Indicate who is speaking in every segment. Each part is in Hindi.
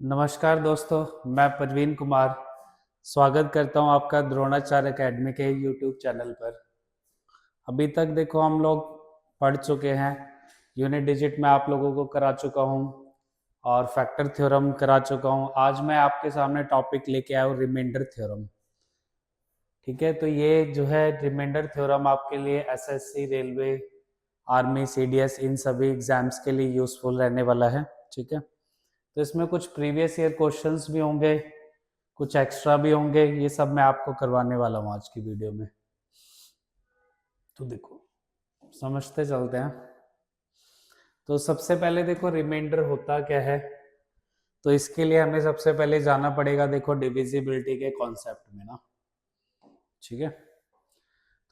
Speaker 1: नमस्कार दोस्तों, मैं प्रवीण कुमार स्वागत करता हूं आपका द्रोणाचार्य एकेडमी के यूट्यूब चैनल पर। अभी तक देखो हम लोग पढ़ चुके हैं। यूनिट डिजिट में आप लोगों को करा चुका हूं और फैक्टर थ्योरम करा चुका हूं। आज मैं आपके सामने टॉपिक लेके आया हूं रिमाइंडर थ्योरम। ठीक है, तो ये जो है रिमाइंडर थ्योरम आपके लिए एसएससी, रेलवे, आर्मी, सीडीएस इन सभी एग्जाम्स के लिए यूजफुल रहने वाला है। ठीक है, तो इसमें कुछ प्रीवियस ईयर क्वेश्चंस भी होंगे, कुछ एक्स्ट्रा भी होंगे। ये सब मैं आपको करवाने वाला हूँ आज की वीडियो में। तो देखो समझते चलते हैं। तो सबसे पहले देखो रिमाइंडर होता क्या है। तो इसके लिए हमें सबसे पहले जाना पड़ेगा देखो डिविजिबिलिटी के कॉन्सेप्ट में ना। ठीक है,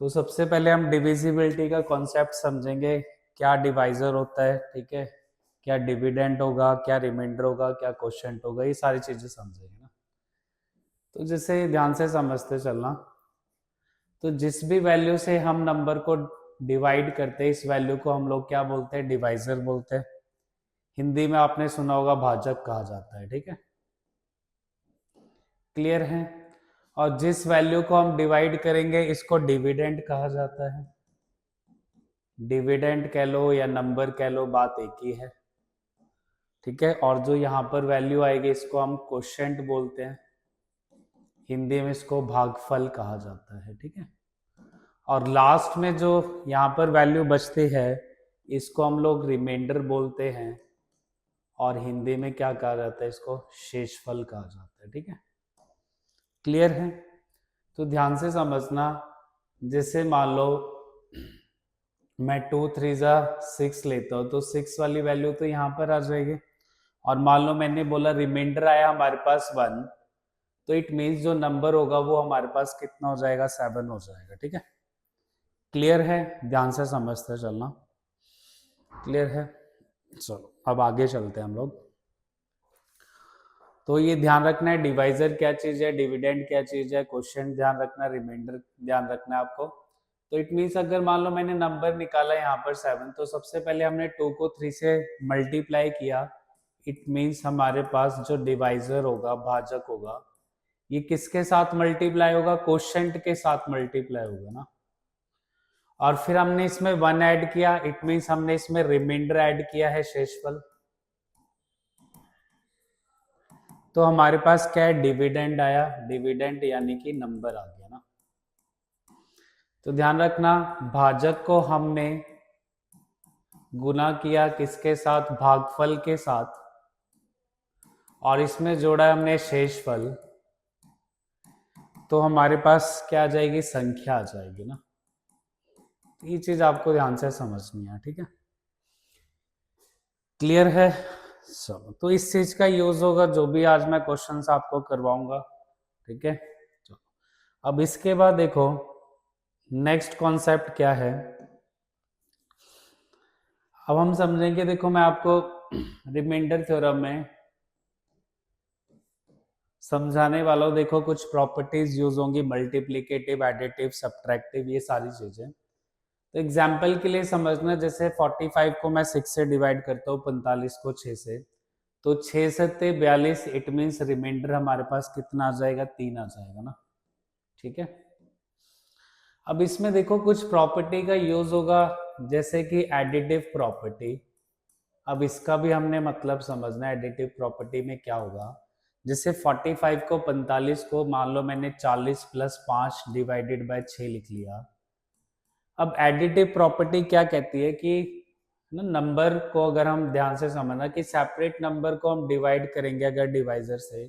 Speaker 1: तो सबसे पहले हम डिविजिबिलिटी का कॉन्सेप्ट समझेंगे। क्या डिवाइजर होता है, ठीक है, क्या डिविडेंड होगा, क्या रिमाइंडर होगा, क्या क्वोशिएंट होगा, ये सारी चीजें समझेंगे ना। तो जैसे ध्यान से समझते चलना। तो जिस भी वैल्यू से हम नंबर को डिवाइड करते हैं, इस वैल्यू को हम लोग क्या बोलते हैं, डिवाइजर बोलते हैं। हिंदी में आपने सुना होगा भाजक कहा जाता है। ठीक है, क्लियर है। और जिस वैल्यू को हम डिवाइड करेंगे इसको डिविडेंड कहा जाता है। डिविडेंड कह लो या नंबर कह लो, बात एक ही है। ठीक है, और जो यहाँ पर वैल्यू आएगी इसको हम क्वोशिएंट बोलते हैं। हिंदी में इसको भागफल कहा जाता है। ठीक है, और लास्ट में जो यहाँ पर वैल्यू बचती है इसको हम लोग रिमाइंडर बोलते हैं, और हिंदी में क्या कहा जाता है, इसको शेषफल कहा जाता है। ठीक है, क्लियर है। तो ध्यान से समझना। जैसे मान लो मैं 2 3 जा 6 लेता हूँ, तो 6 वाली वैल्यू तो यहाँ पर आ जाएगी। और मान लो मैंने बोला रिमाइंडर आया हमारे पास 1, तो इट मीन्स जो नंबर होगा वो हमारे पास कितना हो जाएगा, 7 हो जाएगा। ठीक है, क्लियर है। ध्यान से समझते चलना। क्लियर है। चलो अब आगे चलते हैं हम लोग। तो ये ध्यान रखना है डिवाइजर क्या चीज है, डिविडेंड क्या चीज है, क्वोशिएंट ध्यान रखना, रिमाइंडर ध्यान रखना है आपको। तो इट मीन्स अगर मान लो मैंने नंबर निकाला यहाँ पर 7, तो सबसे पहले हमने 2 को 3 से मल्टीप्लाई किया। इट मीन्स हमारे पास जो डिवाइजर होगा, भाजक होगा, ये किसके साथ मल्टीप्लाई होगा, क्वोशिएंट के साथ मल्टीप्लाई होगा ना। और फिर हमने इसमें 1 ऐड किया, इट मीन्स हमने इसमें रिमाइंडर ऐड किया है, शेषफल। तो हमारे पास क्या है, डिविडेंड आया। डिविडेंड यानी कि नंबर आ गया ना। तो ध्यान रखना, भाजक को हमने गुना किया किसके साथ, भागफल के साथ, और इसमें जोड़ा हमने शेषफल। तो हमारे पास क्या आ जाएगी, संख्या आ जाएगी ना। तो ये चीज आपको ध्यान से समझनी है। ठीक है, क्लियर है। चलो, तो इस चीज का यूज होगा जो भी आज मैं क्वेश्चंस आपको करवाऊंगा। ठीक है, चलो अब इसके बाद देखो नेक्स्ट कॉन्सेप्ट क्या है। अब हम समझेंगे, देखो मैं आपको रिमाइंडर थ्योरम में समझाने वाला हूँ। देखो कुछ प्रॉपर्टीज यूज होंगी, मल्टीप्लिकेटिव, एडिटिव, सब्ट्रैक्टिव, ये सारी चीजें। तो एग्जाम्पल के लिए समझना, जैसे 45 को मैं 6 से डिवाइड करता हूँ, 45 को 6 से, तो 6 सत्ते 42, इट मीन्स रिमाइंडर हमारे पास कितना आ जाएगा, 3 आ जाएगा ना। ठीक है, अब इसमें देखो कुछ प्रॉपर्टी का यूज होगा, जैसे कि एडिटिव प्रॉपर्टी। अब इसका भी हमने मतलब समझना है, एडिटिव प्रॉपर्टी में क्या होगा। जैसे 45 को 45 को मान लो मैंने 40 प्लस 5 डिवाइडेड बाय 6 लिख लिया। अब एडिटिव प्रॉपर्टी क्या कहती है कि नंबर को अगर हम ध्यान से समझना कि सेपरेट नंबर को हम डिवाइड करेंगे अगर डिवाइजर से,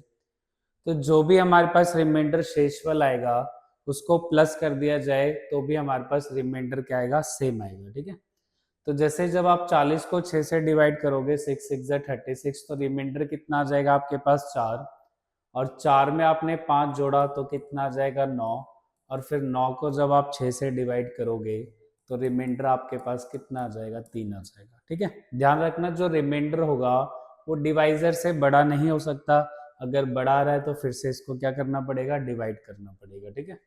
Speaker 1: तो जो भी हमारे पास रिमाइंडर शेषफल आएगा उसको प्लस कर दिया जाए तो भी हमारे पास रिमाइंडर क्या आएगा, सेम आएगा। ठीक है, तो जैसे जब आप 40 को 6 से डिवाइड करोगे, 6 6 36, तो रिमाइंडर कितना आ जाएगा आपके पास, 4। और 4 में आपने 5 जोड़ा तो कितना आ जाएगा, 9। और फिर 9 को जब आप 6 से डिवाइड करोगे तो रिमाइंडर आपके पास कितना आ जाएगा, 3 आ जाएगा। ठीक है, ध्यान रखना जो रिमाइंडर होगा वो डिवाइजर से बड़ा नहीं हो सकता। अगर बड़ा आ रहा है तो फिर से इसको क्या करना पड़ेगा, डिवाइड करना पड़ेगा। ठीक है,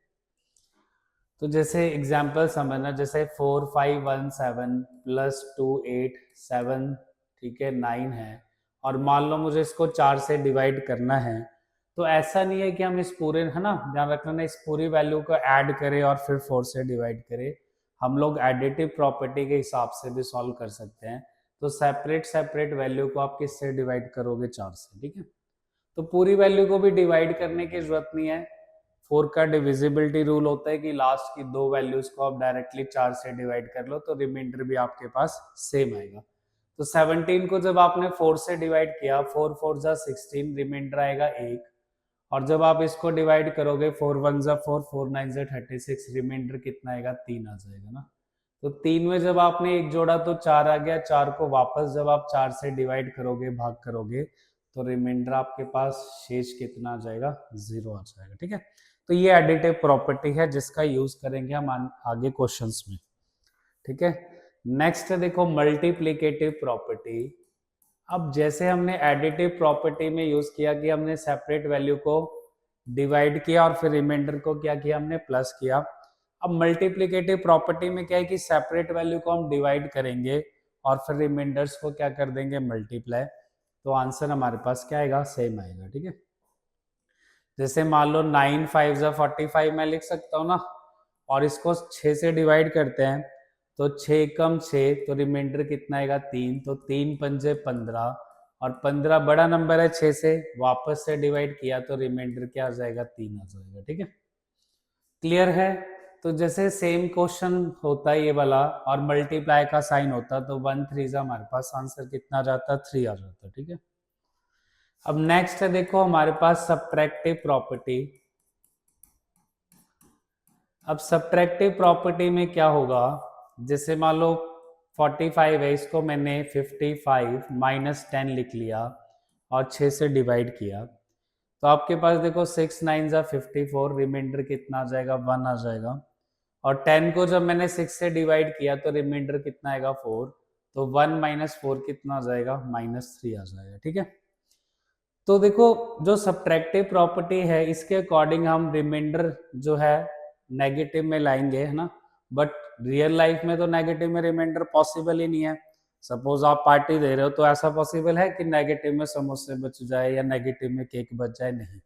Speaker 1: तो जैसे एग्जाम्पल समझना, जैसे 4 5 1 7 प्लस 2 8 7, ठीक है, 9 है, और मान लो मुझे इसको 4 से डिवाइड करना है, तो ऐसा नहीं है कि हम इस पूरे, है ना, ध्यान रखना ना, इस पूरी वैल्यू को ऐड करें और फिर 4 से डिवाइड करें। हम लोग एडिटिव प्रॉपर्टी के हिसाब से भी सॉल्व कर सकते हैं। तो सेपरेट सेपरेट वैल्यू को आप किससे डिवाइड करोगे? 4 से, ठीक है। तो पूरी वैल्यू को भी डिवाइड करने की जरूरत नहीं है। 4 का डिविजिबिलिटी रूल होता है कि लास्ट की 2 वैल्यूज को आप डायरेक्टली 4 से डिवाइड कर लो तो रिमाइंडर भी आपके पास सेम आएगा। तो 17 को जब आपने 4 से डिवाइड किया, 4 4 जा 16, रिमाइंडर आएगा 1। और जब आप इसको डिवाइड करोगे, 4 1 जा 4, 4 9 जा 36, रिमाइंडर कितना आएगा? 3 आ जाएगा ना। तो 3 में जब आपने 1 जोड़ा तो 4 आ गया। 4 को वापस जब आप 4 से डिवाइड करोगे, भाग करोगे, तो रिमाइंडर आपके पास शेष कितना आ जाएगा? 0 आ जाएगा, ठीक है। तो ये एडिटिव प्रॉपर्टी है जिसका यूज करेंगे हम आगे क्वेश्चंस में, ठीक है। नेक्स्ट देखो मल्टीप्लिकेटिव प्रॉपर्टी। अब जैसे हमने एडिटिव प्रॉपर्टी में यूज किया कि हमने सेपरेट वैल्यू को डिवाइड किया और फिर रिमाइंडर को क्या किया? हमने प्लस किया। अब मल्टीप्लिकेटिव प्रॉपर्टी में क्या है कि सेपरेट वैल्यू को हम डिवाइड करेंगे और फिर रिमाइंडर्स को क्या कर देंगे? मल्टीप्लाई। तो आंसर हमारे पास क्या आएगा? सेम आएगा, ठीक है। जैसे मान लो 9 5 जा 45 मैं लिख सकता हूँ ना, और इसको 6 से डिवाइड करते हैं, तो 6 कम 6, तो रिमाइंडर कितना आएगा? 3। तो 3 पंजे 15, और 15 बड़ा नंबर है 6 से, वापस से डिवाइड किया तो रिमाइंडर क्या आ जाएगा? 3 आ जाएगा, ठीक है। क्लियर है? तो जैसे सेम क्वेश्चन होता है ये वाला और मल्टीप्लाई का साइन होता, तो 1 3 जा हमारे पास आंसर कितना आ जाता? 3 आ जाता, ठीक है। अब नेक्स्ट है देखो हमारे पास सब्ट्रैक्टिव प्रॉपर्टी। अब सब्ट्रैक्टिव प्रॉपर्टी में क्या होगा? जैसे मान लो 45 है, इसको मैंने 55 माइनस 10 लिख लिया और 6 से डिवाइड किया, तो आपके पास देखो 6 9 जा 54, रिमाइंडर कितना आ जाएगा? 1 आ जाएगा। और 10 को जब मैंने 6 से डिवाइड किया तो रिमाइंडर कितना आएगा? 4। तो 1 माइनस 4 कितना आ जाएगा? -3 आ जाएगा, ठीक है। तो देखो जो सब्ट्रैक्टिव प्रॉपर्टी है इसके अकॉर्डिंग हम रिमाइंडर जो है नेगेटिव में लाएंगे, है ना। बट रियल लाइफ में तो नेगेटिव में रिमाइंडर पॉसिबल ही नहीं है। सपोज आप पार्टी दे रहे हो तो ऐसा पॉसिबल है कि नेगेटिव में समोसे बच जाए या नेगेटिव में केक बच जाए? नहीं।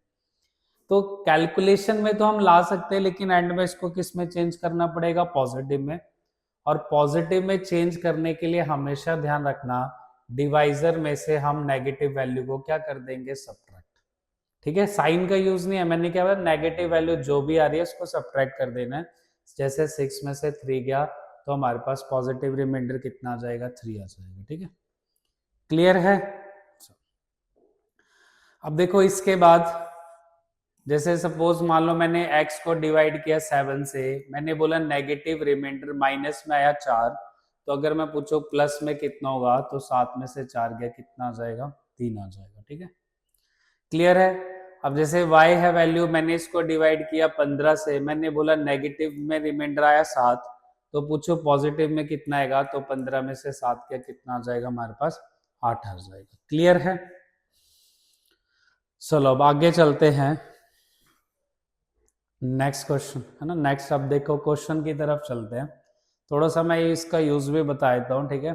Speaker 1: तो कैलकुलेशन में तो हम ला सकते हैं, लेकिन एंड में इसको किस में चेंज करना पड़ेगा? पॉजिटिव में। और पॉजिटिव में चेंज करने के लिए हमेशा ध्यान रखना, डिवाइजर में से हम नेगेटिव वैल्यू को क्या कर देंगे? सब्ट्रैक्ट, ठीक है। साइन का यूज नहीं है, मैंने क्या बोला? नेगेटिव वैल्यू जो भी आ रही है उसको सब्ट्रैक्ट कर देना है। जैसे 6 में से 3 गया तो हमारे पास पॉजिटिव रिमाइंडर कितना आ जाएगा? 3 आ जाएगा, ठीक है। क्लियर है? अब देखो इसके बाद जैसे सपोज मान लो मैंने x को डिवाइड किया 7 से, मैंने बोला नेगेटिव रिमाइंडर, माइनस में आया 4, तो अगर मैं पूछो प्लस में कितना होगा, तो 7 में से 4 गया, कितना आ जाएगा? 3 आ जाएगा, ठीक है। क्लियर है? अब जैसे y है वैल्यू, मैंने इसको डिवाइड किया 15 से, मैंने बोला नेगेटिव में रिमाइंडर आया 7, तो पूछो पॉजिटिव में कितना आएगा, तो 15 में से 7 क्या, कितना आ जाएगा हमारे पास? 8 आ जाएगा। क्लियर है? चलो अब आगे चलते हैं नेक्स्ट क्वेश्चन, है ना। नेक्स्ट अब देखो क्वेश्चन की तरफ चलते हैं। थोड़ा सा मैं इसका यूज भी बता देता हूँ, ठीक है।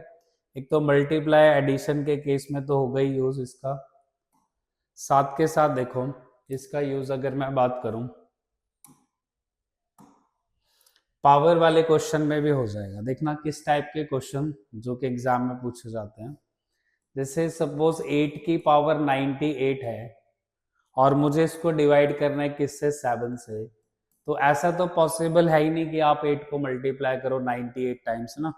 Speaker 1: एक तो मल्टीप्लाई एडिशन के केस में तो हो गई यूज इसका, साथ के साथ देखो इसका यूज अगर मैं बात करूं पावर वाले क्वेश्चन में भी हो जाएगा। देखना किस टाइप के क्वेश्चन जो कि एग्जाम में पूछे जाते हैं। जैसे सपोज 8 की पावर 98 है और मुझे इसको डिवाइड करना है किससे? 7 से। तो ऐसा तो पॉसिबल है ही नहीं कि आप 8 को मल्टीप्लाई करो 98 टाइम्स ना।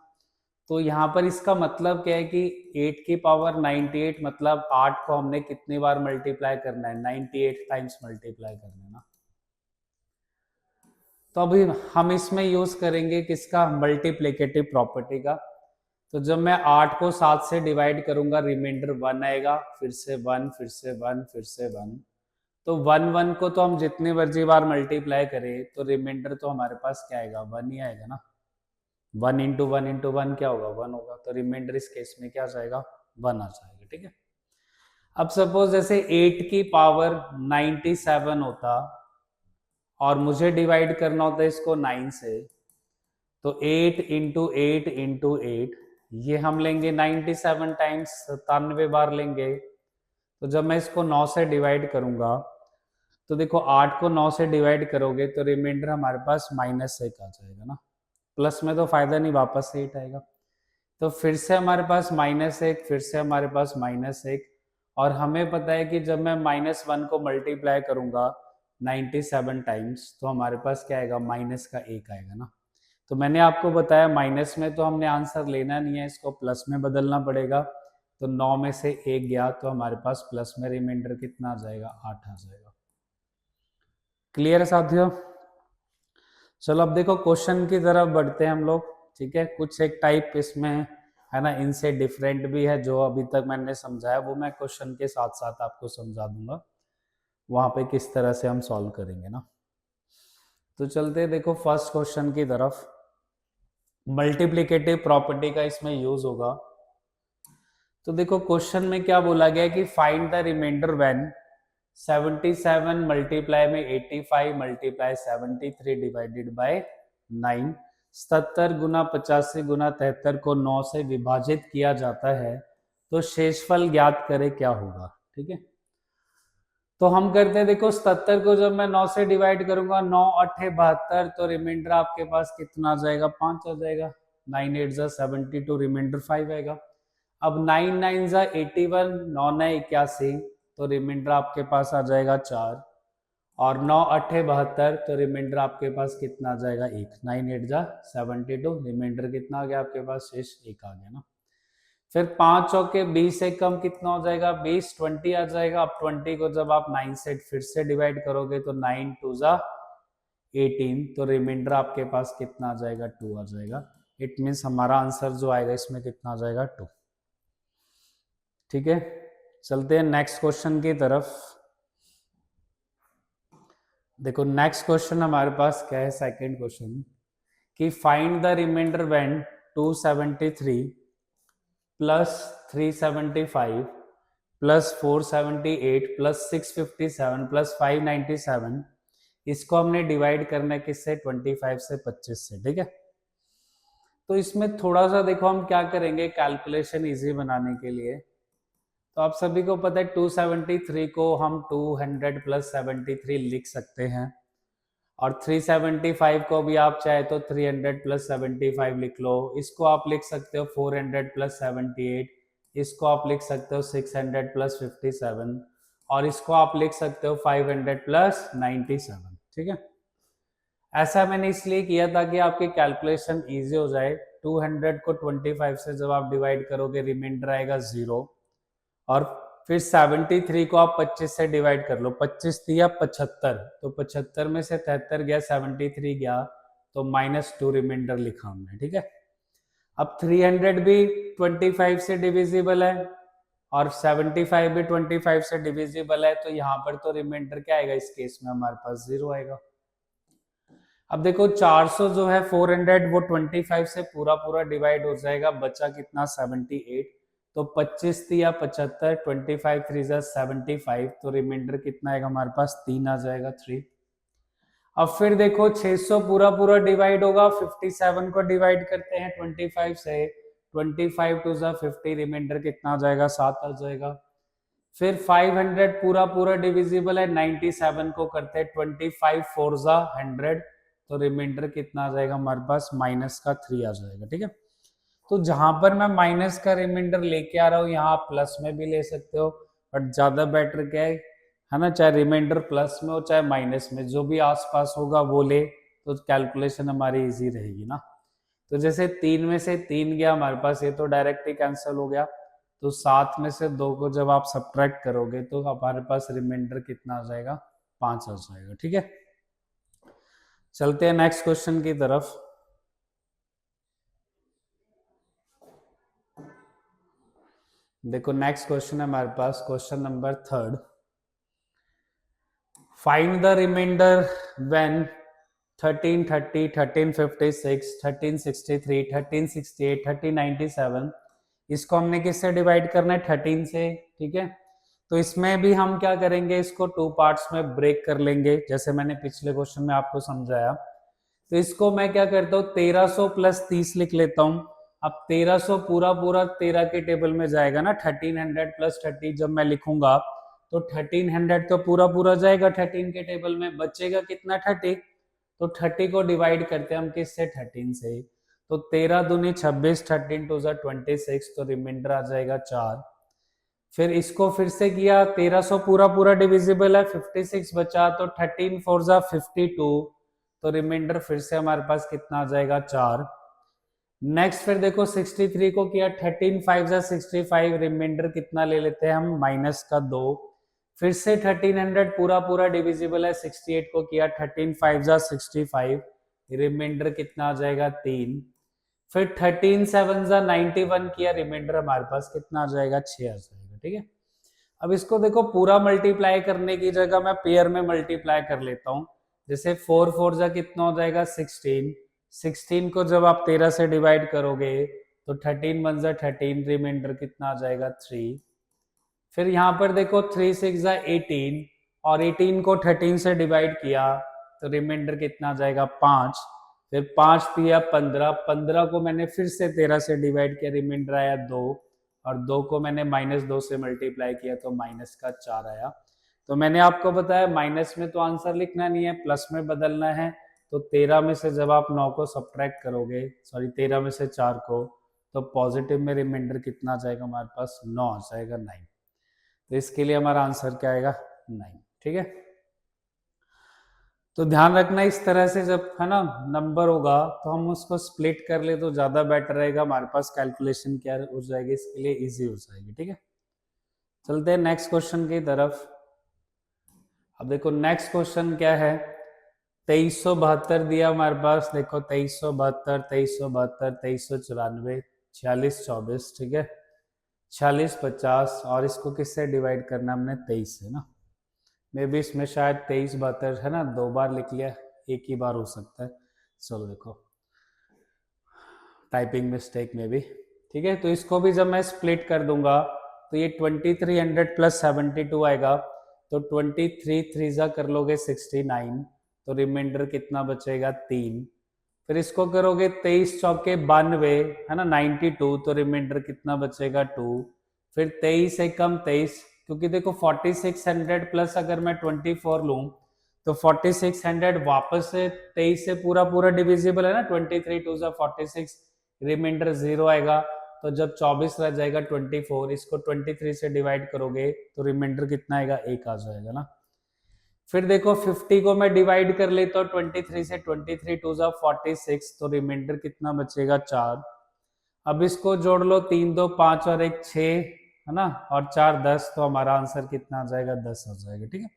Speaker 1: तो यहाँ पर इसका मतलब क्या है कि 8 की पावर 98 मतलब 8 को हमने कितनी बार मल्टीप्लाई करना है? 98 टाइम्स मल्टीप्लाई करना है ना। तो अभी हम इसमें यूज करेंगे किसका? मल्टीप्लिकेटिव प्रॉपर्टी का। तो जब मैं 8 को 7 से डिवाइड करूंगा, रिमाइंडर 1 आएगा, फिर से 1, फिर से 1, फिर से 1। तो 1 1 को तो हम जितनी मर्जी बार मल्टीप्लाई करें तो रिमाइंडर तो हमारे पास क्या आएगा? 1 ही आएगा ना। 1 इंटू 1 इंटू 1 क्या होगा? 1 होगा। तो रिमाइंडर इस केस में क्या आ जाएगा? 1 आ जाएगा, ठीक है। अब सपोज जैसे 8 की पावर 97 होता और मुझे डिवाइड करना होता है इसको 9 से, तो 8 इंटू 8 इंटू 8, ये हम लेंगे 97 टाइम्स, 97 बार लेंगे। तो जब मैं इसको 9 से डिवाइड करूंगा तो देखो 8 को 9 से डिवाइड करोगे तो रिमाइंडर हमारे पास -1 आ जाएगा ना, प्लस में तो फायदा नहीं, वापस से 8 आएगा। तो फिर से हमारे पास -1, फिर से हमारे पास -1, और हमें पता है कि जब मैं -1 को मल्टीप्लाई करूंगा 97 टाइम्स तो हमारे पास क्या आएगा, माइनस का 1 आएगा ना। तो मैंने आपको बताया माइनस में तो हमने आंसर लेना नहीं है, इसको प्लस में बदलना पड़ेगा। तो 9 में से 1 गया तो हमारे पास प्लस में रिमाइंडर कितना आ जाएगा, 8 आ जाएगा। क्लियर है साथियों? चलो अब देखो क्वेश्चन की तरफ बढ़ते हैं हम लोग। ठीक है, कुछ एक टाइप इसमें है ना, इनसे डिफरेंट भी है जो अभी तक मैंने समझाया, वो मैं क्वेश्चन के साथ साथ आपको समझा दूंगा वहां पे किस तरह से हम सॉल्व करेंगे ना। तो चलते हैं देखो फर्स्ट क्वेश्चन की तरफ। मल्टीप्लिकेटिव प्रॉपर्टी का इसमें यूज होगा। तो देखो क्वेश्चन में क्या बोला गया है कि find the remainder when 77 multiply में 85 मल्टीप्लाई 73 डिवाइडेड बाय 9, 77 गुना 85 गुना 73 को 9 से विभाजित किया जाता है तो शेषफल ज्ञात करे क्या होगा। ठीक है, तो हम करते हैं, देखो 77 को जब मैं 9 से डिवाइड करूंगा, 9 8 72, तो रिमाइंडर आपके पास कितना आ जाएगा, 5 आ जाएगा। 9 8 72, रिमाइंडर 5 आएगा। अब 9 9 81, 9 9 81, तो रिमाइंडर आपके पास आ जाएगा 4, और 9 8 72, तो रिमाइंडर आपके पास कितना आ जाएगा, 1। 9 8 72, रिमाइंडर कितना आ गया आपके पास, शेष 1 आ गया ना। फिर 5 चौके 20 से कम कितना हो जाएगा, 20, 20 आ जाएगा। अब 20 को जब आप 9 से फिर से डिवाइड करोगे तो 9 2 18, तो रिमाइंडर आपके पास कितना आ जाएगा, 2 आ जाएगा। इट मीन्स हमारा आंसर जो आएगा इसमें कितना आ जाएगा, 2। ठीक है, चलते हैं नेक्स्ट क्वेश्चन की तरफ। देखो नेक्स्ट क्वेश्चन हमारे पास क्या है, सेकंड क्वेश्चन, कि find the remainder when 273 plus 375 plus 478 plus 657 plus 597, इसको हमने डिवाइड करना है किससे, 25 से 25 से। ठीक है, तो इसमें थोड़ा सा देखो हम क्या करेंगे कैलकुलेशन इजी बनाने के लिए। तो आप सभी को पता है 273 को हम 200 प्लस 73 लिख सकते हैं, और 375 को भी आप चाहे तो 300 प्लस 75 लिख लो। इसको आप लिख सकते हो 400 प्लस 78, इसको आप लिख सकते हो 600 प्लस 57, और इसको आप लिख सकते हो 500 प्लस 97। ठीक है, ऐसा मैंने इसलिए किया ताकि आपकी कैलकुलेशन इजी हो जाए। 200 को 25 से जब आप डिवाइड करोगे रिमाइंडर आएगा 0, और फिर 73 को आप 25 से डिवाइड कर लो, 25 दिया 75, तो 75 में से 73 गया, 73 गया, तो -2 रिमाइंडर लिखा हमने। ठीक है, अब 300 भी 25 से डिविजिबल है और 75 भी 25 से डिविजिबल है, तो यहाँ पर तो रिमाइंडर क्या आएगा, इस केस में हमारे पास 0 आएगा। अब देखो 400 जो है 400 वो 25 से पूरा पूरा डिवाइड हो जाएगा, बचा कितना, 78, तो 25 दिया 75, 25 3 75, तो रिमाइंडर कितना आएगा हमारे पास, 3 आ जाएगा, 3। अब फिर देखो 600 पूरा पूरा डिवाइड होगा, 57 को डिवाइड करते हैं 25 से, 25 2 50, रिमाइंडर कितना आ जाएगा, 7 आ जाएगा। फिर 500 पूरा पूरा डिविजिबल है, 97 को करते हैं 25 4 100, तो रिमाइंडर कितना आ जाएगा हमारे पास, -3 आ जाएगा। ठीक है, तो जहां पर मैं माइनस का रिमाइंडर लेके आ रहा हूँ यहाँ आप प्लस में भी ले सकते हो, बट ज्यादा बेटर क्या है ना, चाहे रिमाइंडर प्लस में हो चाहे माइनस में, जो भी आसपास होगा वो ले, तो कैलकुलेशन हमारी इजी रहेगी ना। तो जैसे 3 में से 3 गया हमारे पास, ये तो डायरेक्ट ही कैंसिल हो गया, तो 7 में से 2 को जब आप सब्ट्रैक्ट करोगे तो हमारे पास रिमाइंडर कितना आ जाएगा, 5 आ जाएगा। ठीक है, चलते हैं नेक्स्ट क्वेश्चन की तरफ। देखो नेक्स्ट क्वेश्चन है हमारे पास, question number 3। Find the remainder when 1330 1356 1363 1368 1397, इसको हमने किससे डिवाइड करना है, 13 से। ठीक है, तो इसमें भी हम क्या करेंगे, इसको 2 पार्ट्स में ब्रेक कर लेंगे, जैसे मैंने पिछले क्वेश्चन में आपको समझाया। तो इसको मैं क्या करता हूँ, 1300 प्लस 30 लिख लेता हूँ। अब 1300 पूरा पूरा 13 के टेबल में जाएगा ना, 1300 प्लस 30 जब मैं लिखूंगा तो 1300 तो पूरा पूरा जाएगा 13 के टेबल में, बचेगा कितना 30, तो 30 को डिवाइड करते हैं हम किससे 13 से, तो 13 दूनी 26, 13 टू 26, तो रिमाइंडर आ जाएगा 4। फिर इसको फिर से किया, 1300 पूरा पूरा डिविजिबल है, 56 बचा, तो 13 4 52, तो रिमाइंडर फिर से हमारे पास कितना आ जाएगा 4। नेक्स्ट फिर देखो 63 को किया, 13 5 65, रिमाइंडर कितना ले लेते हैं हम -2। फिर से 1300 पूरा पूरा डिविजिबल है, 68 को किया, 13 5 65, रिमाइंडर कितना आ जाएगा 3। फिर 13 7 91 किया, रिमाइंडर हमारे पास कितना आ जाएगा 6 आ जाएगा। ठीक है, अब इसको देखो पूरा मल्टीप्लाई करने की जगह मैं पेयर में मल्टीप्लाई कर लेता हूं। जैसे 4 4 कितना हो जाएगा 16, 16 को जब आप 13 से डिवाइड करोगे तो 13 1 13, रिमाइंडर कितना आ जाएगा 3। फिर यहाँ पर देखो 3 6 18, और 18 को 13 से डिवाइड किया तो रिमाइंडर कितना आ जाएगा 5। फिर 5 दिया 15, 15 को मैंने फिर से 13 से डिवाइड किया, रिमाइंडर आया 2, और 2 को मैंने -2 से मल्टीप्लाई किया तो -4 आया। तो मैंने आपको बताया माइनस में तो आंसर लिखना नहीं है, प्लस में बदलना है। तो 13 में से जब आप 9 को सब्ट्रैक्ट करोगे, सॉरी 13 में से 4 को, तो पॉजिटिव में रिमाइंडर कितना आ जाएगा हमारे पास 9 आ जाएगा 9। तो इसके लिए हमारा आंसर क्या आएगा 9। ठीक है, तो ध्यान रखना इस तरह से जब है ना नंबर होगा तो हम उसको स्प्लिट कर ले तो ज्यादा बेटर रहेगा, हमारे पास कैलकुलेशन क्या हो जाएगी, इसके लिए इजी हो जाएगी। ठीक है, चलते हैं नेक्स्ट क्वेश्चन की तरफ। अब देखो नेक्स्ट क्वेश्चन क्या है, 2372 दिया हमारे पास, देखो 2372, 2372, 2394, 46 24, ठीक है, 46 50, और इसको किससे डिवाइड करना हमने 23 से ना, मे भी इसमें शायद 23 72 है ना, 2 बार लिख लिया, एक ही बार हो सकता है। चलो देखो टाइपिंग मिस्टेक में भी, ठीक है। तो इसको भी जब मैं स्प्लिट कर दूंगा तो ये 2300 प्लस 72 आएगा, तो 23 3 कर लोगे 69, तो रिमाइंडर कितना बचेगा 3। फिर इसको करोगे 23 चौके 92 है ना 92, तो रिमाइंडर कितना बचेगा 2। फिर 23 से कम 23, क्योंकि देखो 4600 प्लस अगर मैं 24 लूं तो 4600 वापस से 23 से पूरा पूरा डिविजिबल है ना, 23 2 46, रिमाइंडर 0 आएगा। तो जब 24 रह जाएगा 24, इसको 23 से डिवाइड करोगे तो रिमाइंडर कितना आएगा 1 आ जाएगा ना। फिर देखो 50 को मैं डिवाइड कर लेता हूँ 23 से, 23 2 46, तो रिमाइंडर कितना बचेगा 4। अब इसको जोड़ लो, 3 2 5 और 1 6 है ना, और 4 10, तो हमारा आंसर कितना आ जाएगा 10 आ जाएगा। ठीक है,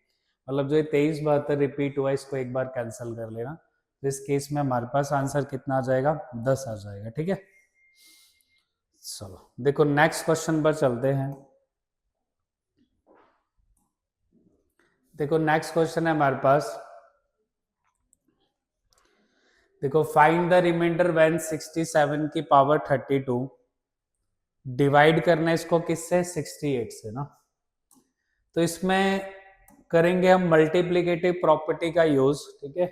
Speaker 1: मतलब जो ये 23 72 रिपीट हुआ इसको एक बार कैंसिल कर लेना, तो इस केस में हमारे पास आंसर कितना आ जाएगा 10 आ जाएगा। ठीक है, चलो देखो नेक्स्ट क्वेश्चन पर चलते हैं। देखो नेक्स्ट क्वेश्चन है हमारे पास, देखो फाइंड द रिमाइंडर व्हेन 67 की पावर 32, डिवाइड करना है इसको किससे 68 से ना। तो इसमें करेंगे हम मल्टीप्लिकेटिव प्रॉपर्टी का यूज। ठीक है,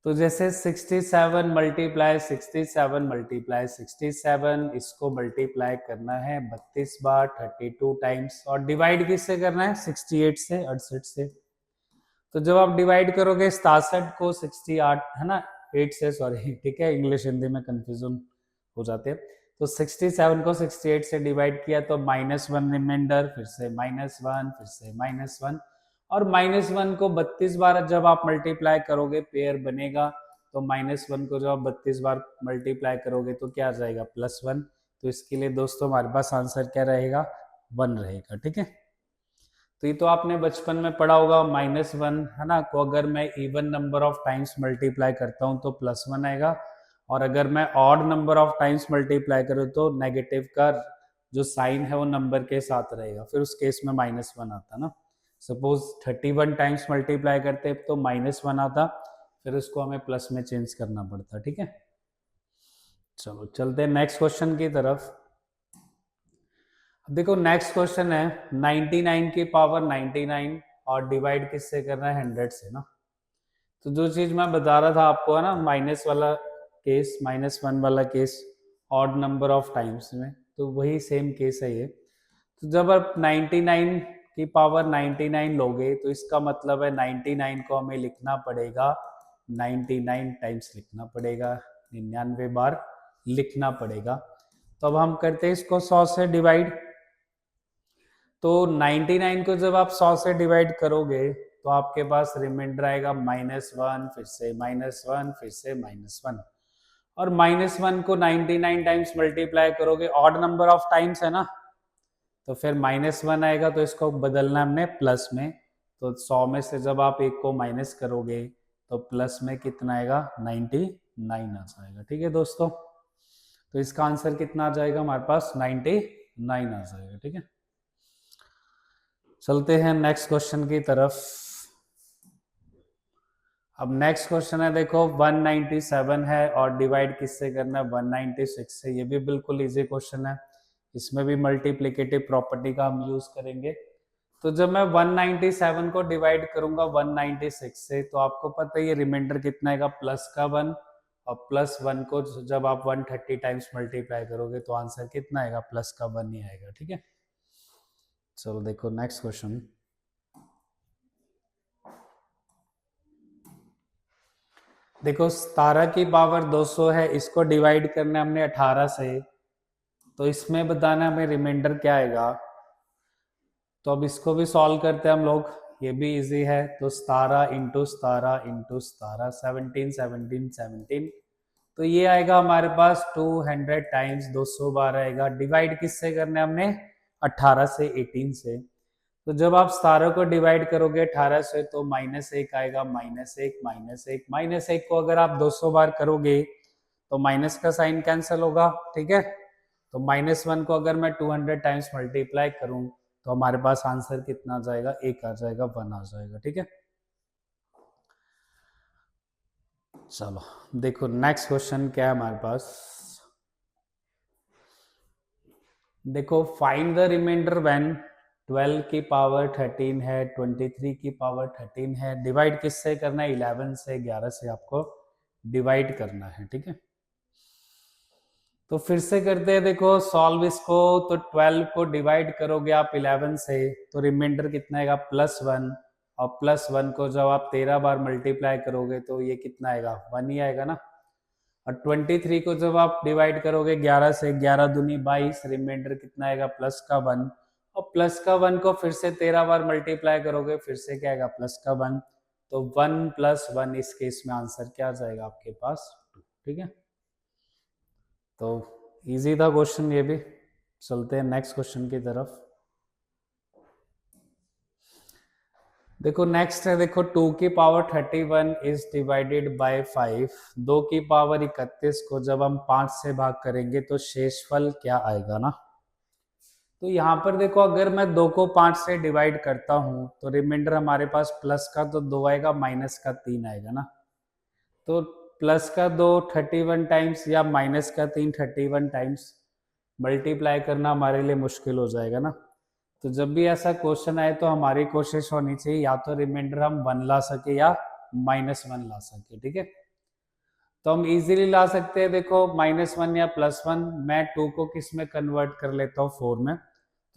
Speaker 1: तो जैसे 67 मल्टीप्लाई 67 मल्टीप्लाई 67, इसको मल्टीप्लाई करना है 32 बार 32 टाइम्स, और डिवाइड किससे करना है 68 से, 68 से। तो जब आप डिवाइड करोगे 67 को 68 है ना 8 से, सॉरी ठीक है, इंग्लिश हिंदी में कंफ्यूजन हो जाते हैं। तो 67 को 68 से डिवाइड किया तो -1 रिमाइंडर, फिर से -1, फिर से -1, और -1 को 32 बार जब आप मल्टीप्लाई करोगे पेयर बनेगा, तो -1 को जब आप 32 बार मल्टीप्लाई करोगे तो क्या आ जाएगा +1। तो इसके लिए दोस्तों हमारे पास आंसर क्या रहेगा 1 रहेगा। ठीक है, तो ये तो आपने बचपन में पढ़ा होगा -1 है ना, को अगर मैं even number of times multiply करता हूँ तो +1 आएगा, और अगर मैं odd number of times multiply करूँ तो नेगेटिव का जो साइन है वो नंबर के साथ रहेगा, फिर उस केस में -1 आता ना। सपोज 31 टाइम्स मल्टीप्लाई करते तो -1 आता, फिर उसको हमें प्लस में चेंज करना पड़ता। ठीक है, चलो चलते हैं नेक्स्ट क्वेश्चन की तरफ। देखो नेक्स्ट क्वेश्चन है 99 की पावर 99, और डिवाइड किससे करना है 100 से ना। तो जो चीज मैं बता रहा था आपको है ना, माइनस वाला केस, -1 वाला case odd number of times में, तो वही सेम केस है ये। तो जब आप 99 की पावर 99 लोगे तो इसका मतलब है 99 को हमें लिखना पड़ेगा 99 टाइम्स लिखना पड़ेगा, 99 बार लिखना पड़ेगा। तो अब हम करते हैं इसको 100 से डिवाइड। तो 99 को जब आप 100 से डिवाइड करोगे तो आपके पास रिमाइंडर आएगा -1, फिर से -1, फिर से -1, और -1 को 99 टाइम्स मल्टीप्लाई करोगे, ऑड नंबर ऑफ टाइम्स है ना, तो फिर -1 आएगा, तो इसको बदलना हमने प्लस में। तो 100 में से जब आप एक को माइनस करोगे तो प्लस में कितना आएगा, 99 आ जाएगा। ठीक है दोस्तों, तो इसका आंसर कितना आ जाएगा हमारे पास, 99 आ जाएगा। ठीक है, चलते हैं नेक्स्ट क्वेश्चन की तरफ। अब नेक्स्ट क्वेश्चन है, देखो 197 है और डिवाइड किससे करना है, 196 से। ये भी बिल्कुल इजी क्वेश्चन है, इसमें भी मल्टीप्लिकेटिव प्रॉपर्टी का हम यूज करेंगे। तो जब मैं 197 को डिवाइड करूंगा 196 से, तो आपको पता है ये रिमाइंडर कितना आएगा, प्लस का 1, और प्लस 1 को जब आप 130 टाइम्स मल्टीप्लाई करोगे तो आंसर कितना आएगा, प्लस का 1 ही आएगा। ठीक है, चलो देखो नेक्स्ट क्वेश्चन। देखो 17 की पावर 200 है, इसको डिवाइड करना है हमने 18 से, तो इसमें बताना हमें रिमाइंडर क्या आएगा। तो अब इसको भी सॉल्व करते हैं हम लोग, ये भी इजी है। तो 17 इंटू 17 इंटू 17, 17 17 17, तो ये आएगा हमारे पास 200 टाइम्स 200 बार आएगा। डिवाइड किससे करना है हमने, 18 से 18 से। तो जब आप 17 को डिवाइड करोगे 18 से तो -1 आएगा, -1 -1 -1 को अगर आप 200 बार करोगे तो माइनस का साइन कैंसिल होगा। ठीक है, तो -1 को अगर मैं 200 टाइम्स मल्टीप्लाई करूं तो हमारे पास आंसर कितना आ जाएगा, 1 आ जाएगा, 1 आ जाएगा। ठीक है, चलो देखो नेक्स्ट क्वेश्चन क्या है हमारे पास। देखो फाइंड द रिमाइंडर व्हेन 12 की पावर 13 है, 23 की पावर 13 है। डिवाइड किससे करना है, 11 से, 11 से आपको डिवाइड करना है। ठीक है, तो फिर से करते हैं, देखो सॉल्व इसको। तो 12 को डिवाइड करोगे आप 11 से तो रिमाइंडर कितना आएगा, +1, और +1 को जब आप 13 बार मल्टीप्लाई करोगे तो ये कितना आएगा, 1 ही आएगा ना। और 23 को जब आप डिवाइड करोगे 11 से, 11 दूनी 22, रिमाइंडर कितना आएगा, प्लस का 1, और प्लस का 1 को फिर से 13 बार मल्टीप्लाई करोगे, फिर से क्या आएगा, प्लस का 1। तो 1 + 1, इस केस में आंसर क्या आ जाएगा आपके पास, 2। ठीक है, तो इजी था क्वेश्चन ये भी। चलते हैं नेक्स्ट क्वेश्चन की तरफ। देखो नेक्स्ट है, देखो 2 की पावर 31 इज डिवाइडेड बाय 5। 2 की पावर 31 को जब हम 5 से भाग करेंगे तो शेषफल क्या आएगा ना। तो यहाँ पर देखो अगर मैं 2 को 5 से डिवाइड करता हूँ तो रिमाइंडर हमारे पास प्लस का तो 2 आएगा, माइनस का 3 आएगा ना। तो प्लस का 2 31 टाइम्स या माइनस का 3 31 टाइम्स मल्टीप्लाई करना हमारे लिए मुश्किल हो जाएगा ना। तो जब भी ऐसा क्वेश्चन आए तो हमारी कोशिश होनी चाहिए या तो रिमाइंडर हम 1 ला सके या -1 ला सके। ठीक है, तो हम इजीली ला सकते हैं, देखो -1 या +1। मैं 2 को किस में कन्वर्ट कर लेता हूँ, 4 में।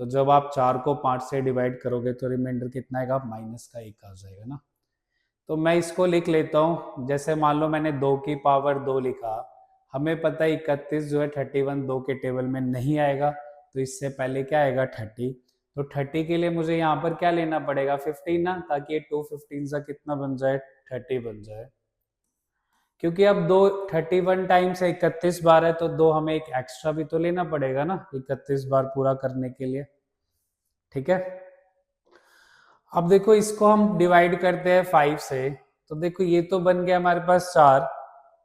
Speaker 1: तो जब आप 4 को 5 से डिवाइड करोगे तो रिमाइंडर कितना आएगा, -1 आ जाएगा ना। तो मैं इसको लिख लेता हूँ, जैसे मान लो मैंने 2 की पावर 2 लिखा। हमें पता है 31 जो है 31 2 के टेबल में नहीं आएगा, तो इससे पहले क्या आएगा, 30। तो 30 के लिए मुझे यहाँ पर क्या लेना पड़ेगा, 15 ना, ताकि ये 2 15 सा कितना बन जाए, 30 बन जाए। क्योंकि अब 2 31 टाइम्स 31 बार है तो 2 हमें एक एक्स्ट्रा भी तो लेना पड़ेगा ना 31 बार पूरा करने के लिए। ठीक है, अब देखो इसको हम डिवाइड करते हैं 5 से। तो देखो ये तो बन गया हमारे पास 4,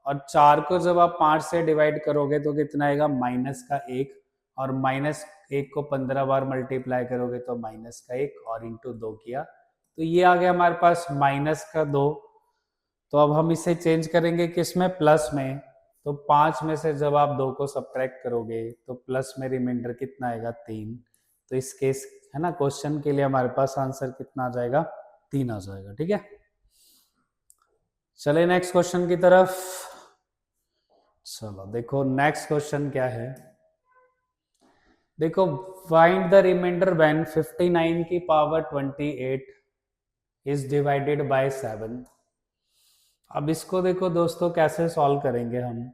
Speaker 1: और 4 को जब आप 5 से डिवाइड करोगे तो कितना आएगा, -1, और -1 को 15 बार मल्टीप्लाई करोगे तो -1, और इंटू 2 किया तो ये आ गया हमारे पास -2। तो अब हम इसे चेंज करेंगे किसमें, प्लस में। तो 5 में से जब आप 2 को सब्ट्रैक्ट करोगे तो प्लस में रिमाइंडर कितना आएगा, 3। तो इस केस है ना, क्वेश्चन के लिए हमारे पास आंसर कितना आ जाएगा, 3 आ जाएगा। ठीक है, चले नेक्स्ट क्वेश्चन की तरफ। चलो देखो नेक्स्ट क्वेश्चन क्या है। देखो फाइंड द रिमाइंडर व्हेन 59 की पावर 28 इज डिवाइडेड बाय 7। अब इसको देखो दोस्तों कैसे सॉल्व करेंगे हम।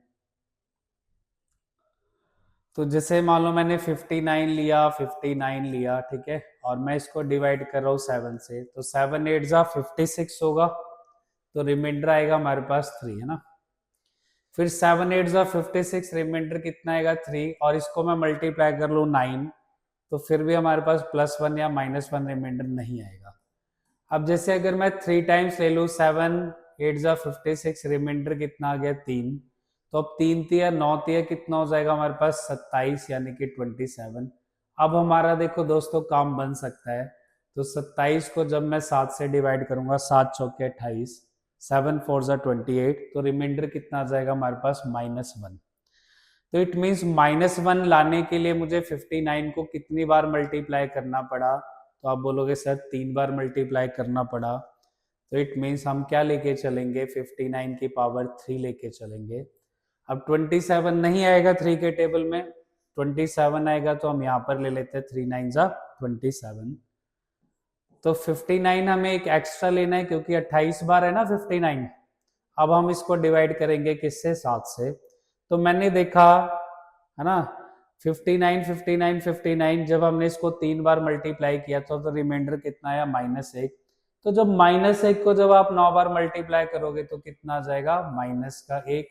Speaker 1: तो जैसे मान लो मैंने 59 लिया ठीक है, और मैं इसको डिवाइड कर रहा हूँ 7 से, तो 7 8 जा 56 होगा, तो रिमाइंडर आएगा हमारे पास 3 है ना। फिर 7 8 जा 56, रिमाइंडर कितना आएगा 3, और इसको मैं मल्टीप्लाई कर लूँ 9, तो फिर भी हमारे पास +1 या -1 रिमाइंडर नहीं आएगा। अब जैसे अगर मैं 3 टाइम्स ले लूँ, 7 8 जा 56, रिमाइंडर कितना आ गया 3, तो अब 3 तिया 9 तिया कितना हो जाएगा हमारे पास 27 यानी कि 27। अब हमारा देखो दोस्तों काम बन सकता है। तो 27 को जब मैं 7 से डिवाइड करूंगा, 7 चौके 28, 7 4 जा 28, तो रिमाइंडर कितना आ जाएगा हमारे पास -1। तो इट मीन्स -1 लाने के लिए मुझे 59 को कितनी बार मल्टीप्लाई करना पड़ा, तो आप बोलोगे सर 3 बार मल्टीप्लाई करना पड़ा। तो इट मीन्स हम क्या लेके चलेंगे, 59 की पावर 3 लेके चलेंगे। अब 27 नहीं आएगा 3 के टेबल में, 27 आएगा तो हम यहाँ पर ले लेते हैं 3 9 जा 27। तो 59 हमें एक एक्स्ट्रा लेना है क्योंकि 28 बार है ना 59। अब हम इसको डिवाइड करेंगे किससे, 7 से। तो मैंने देखा है ना 59 59 59, जब हमने इसको 3 बार मल्टीप्लाई किया तो रिमाइंडर कितना आया -1। तो जब -1 को जब आप 9 बार मल्टीप्लाई करोगे तो कितना आ जाएगा -1।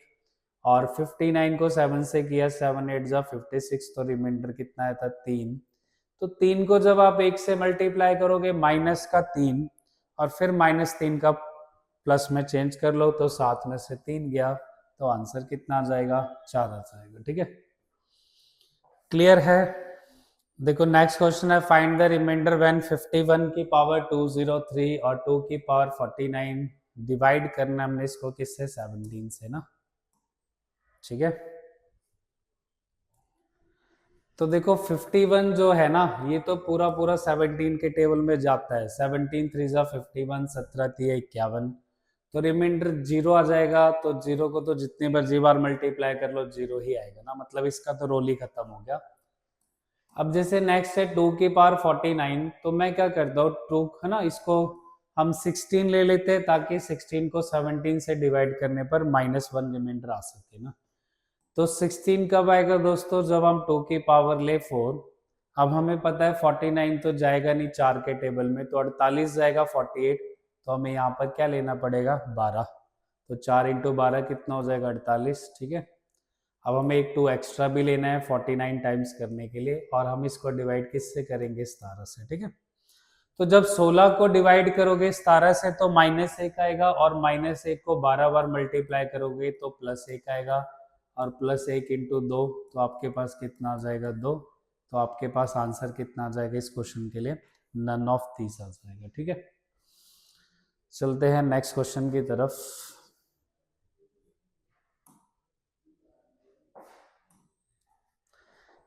Speaker 1: और 59 को 7 से किया, 7 8 जा 56, तो रिमाइंडर कितना आया था 3। तो 3 को जब आप 1 से मल्टीप्लाई करोगे -3, और फिर -3 का प्लस में चेंज कर लो, तो 7 में से 3 गया, तो आंसर कितना आ जाएगा 4 आ जाएगा। ठीक है, क्लियर है। देखो नेक्स्ट क्वेश्चन है, फाइंड द रिमाइंडर व्हेन 51 की पावर 203 और 2 की पावर 49 डिवाइड करना हमने इसको किससे, 17 से ना। ठीक है, तो देखो 51 जो है ना, ये तो पूरा पूरा 17 के टेबल में जाता है। 17 3 जा 51, 17 3 51, तो रिमाइंडर 0 आ जाएगा। तो 0 को तो जितनी बार बार मल्टीप्लाई कर लो 0 ही आएगा ना, मतलब इसका तो रोल ही खत्म हो गया। अब जैसे नेक्स्ट है 2 की पावर 49, तो मैं क्या करता हूँ 2 है ना, इसको हम 16 ले लेते हैं ताकि 16 को 17 से डिवाइड करने पर -1 रिमाइंडर आ सके ना। तो 16 कब आएगा दोस्तों, जब हम 2 की पावर ले 4। अब हमें पता है 49 तो जाएगा नहीं 4 के टेबल में, तो 48 जाएगा 48, तो हमें यहाँ पर क्या लेना पड़ेगा 12। तो 4 × 12 कितना हो जाएगा 48। ठीक है, अब हमें एक 2 एक्स्ट्रा भी लेना है 49 टाइम्स करने के लिए, और हम इसको डिवाइड किससे करेंगे, 17 से। ठीक है, तो जब 16 को डिवाइड करोगे 17 से तो -1 आएगा, और -1 को 12 बार मल्टीप्लाई करोगे तो +1 आएगा, और +1 × 2, तो आपके पास कितना आ जाएगा 2। तो आपके पास आंसर कितना आ जाएगा इस क्वेश्चन के लिए, नन ऑफ दीस आ जाएगा। ठीक है, चलते हैं नेक्स्ट क्वेश्चन की तरफ।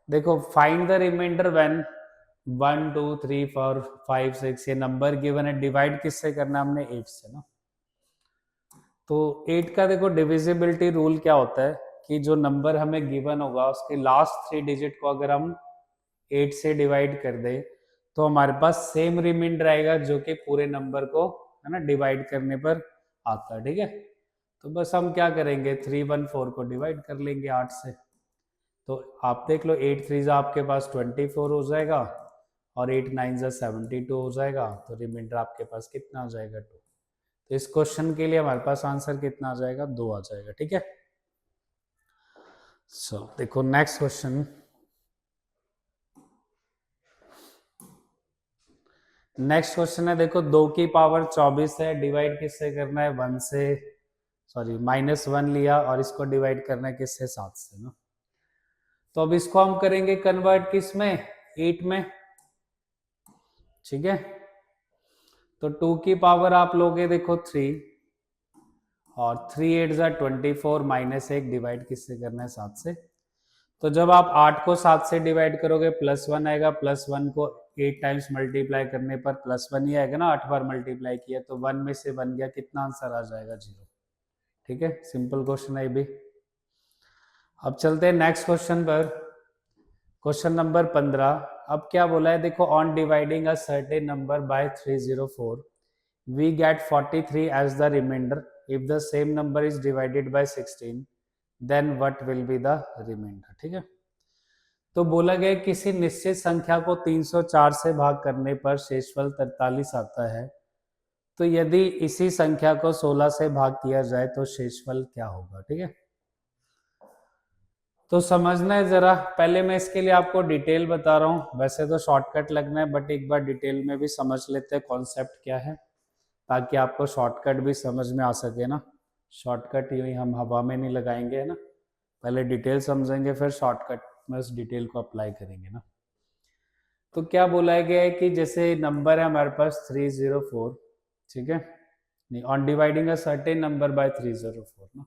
Speaker 1: देखो फाइंड द रिमाइंडर व्हेन 1 2 3 4 5 6 ये नंबर गिवन है, डिवाइड किससे करना हमने 8 से ना। तो 8 का देखो डिविजिबिलिटी रूल क्या होता है कि जो नंबर हमें गिवन होगा उसके लास्ट 3 डिजिट को अगर हम 8 से डिवाइड कर दे तो हमारे पास सेम रिमाइंडर आएगा जो कि पूरे नंबर को है ना डिवाइड करने पर आता है। ठीक है, तो बस हम क्या करेंगे 314 को डिवाइड कर लेंगे 8 से। तो आप देख लो 8 3 जा आपके पास 24 हो जाएगा, और 8 9 जा 72 हो जाएगा, तो रिमाइंडर आपके पास कितना आ जाएगा 2। तो इस क्वेश्चन के लिए हमारे पास आंसर कितना आ जाएगा 2 आ जाएगा। ठीक है, सो देखो नेक्स्ट क्वेश्चन। नेक्स्ट क्वेश्चन है, देखो 2 की पावर 24 है, डिवाइड किससे करना है 1 से, सॉरी -1 लिया, और इसको डिवाइड करना है किससे 7 से ना। तो अब इसको हम करेंगे कन्वर्ट किस में, 8 में। ठीक है, तो 2 की पावर आप लोगे देखो 3, और 3 8 जा 24, -1 डिवाइड किससे करना है 7 से। तो जब आप 8 को 7 से डिवाइड करोगे +1 आएगा, +1 को 8 टाइम्स मल्टीप्लाई करने पर +1 ही आएगा ना, 8 बार मल्टीप्लाई किया तो 1 में से 1 गया, कितना आंसर आ जाएगा 0। ठीक है, सिंपल क्वेश्चन है ये भी। अब चलते हैं नेक्स्ट क्वेश्चन पर। Question number 15। अब क्या बोला है देखो, on dividing a certain number by 304 we get 43 as the remainder. If the same number is divided by 16 then what will be the remainder. ठीक है, तो बोला गया किसी निश्चित संख्या को 304 से भाग करने पर शेषफल 43 आता है, तो यदि इसी संख्या को 16 से भाग किया जाए तो शेषफल क्या होगा। ठीक है, तो समझना है जरा, पहले मैं इसके लिए आपको डिटेल बता रहा हूँ, वैसे तो शॉर्टकट लगना है बट एक बार डिटेल में भी समझ लेते हैं कॉन्सेप्ट क्या है, ताकि आपको शॉर्टकट भी समझ में आ सके ना। शॉर्टकट यूं ही हम हवा में नहीं लगाएंगे ना, पहले डिटेल समझेंगे फिर शॉर्टकट में उस डिटेल को अप्लाई करेंगे ना। तो क्या बोला गया है कि जैसे नंबर है हमारे पास 304, ठीक है, नहीं, on dividing a certain number by 304 ना,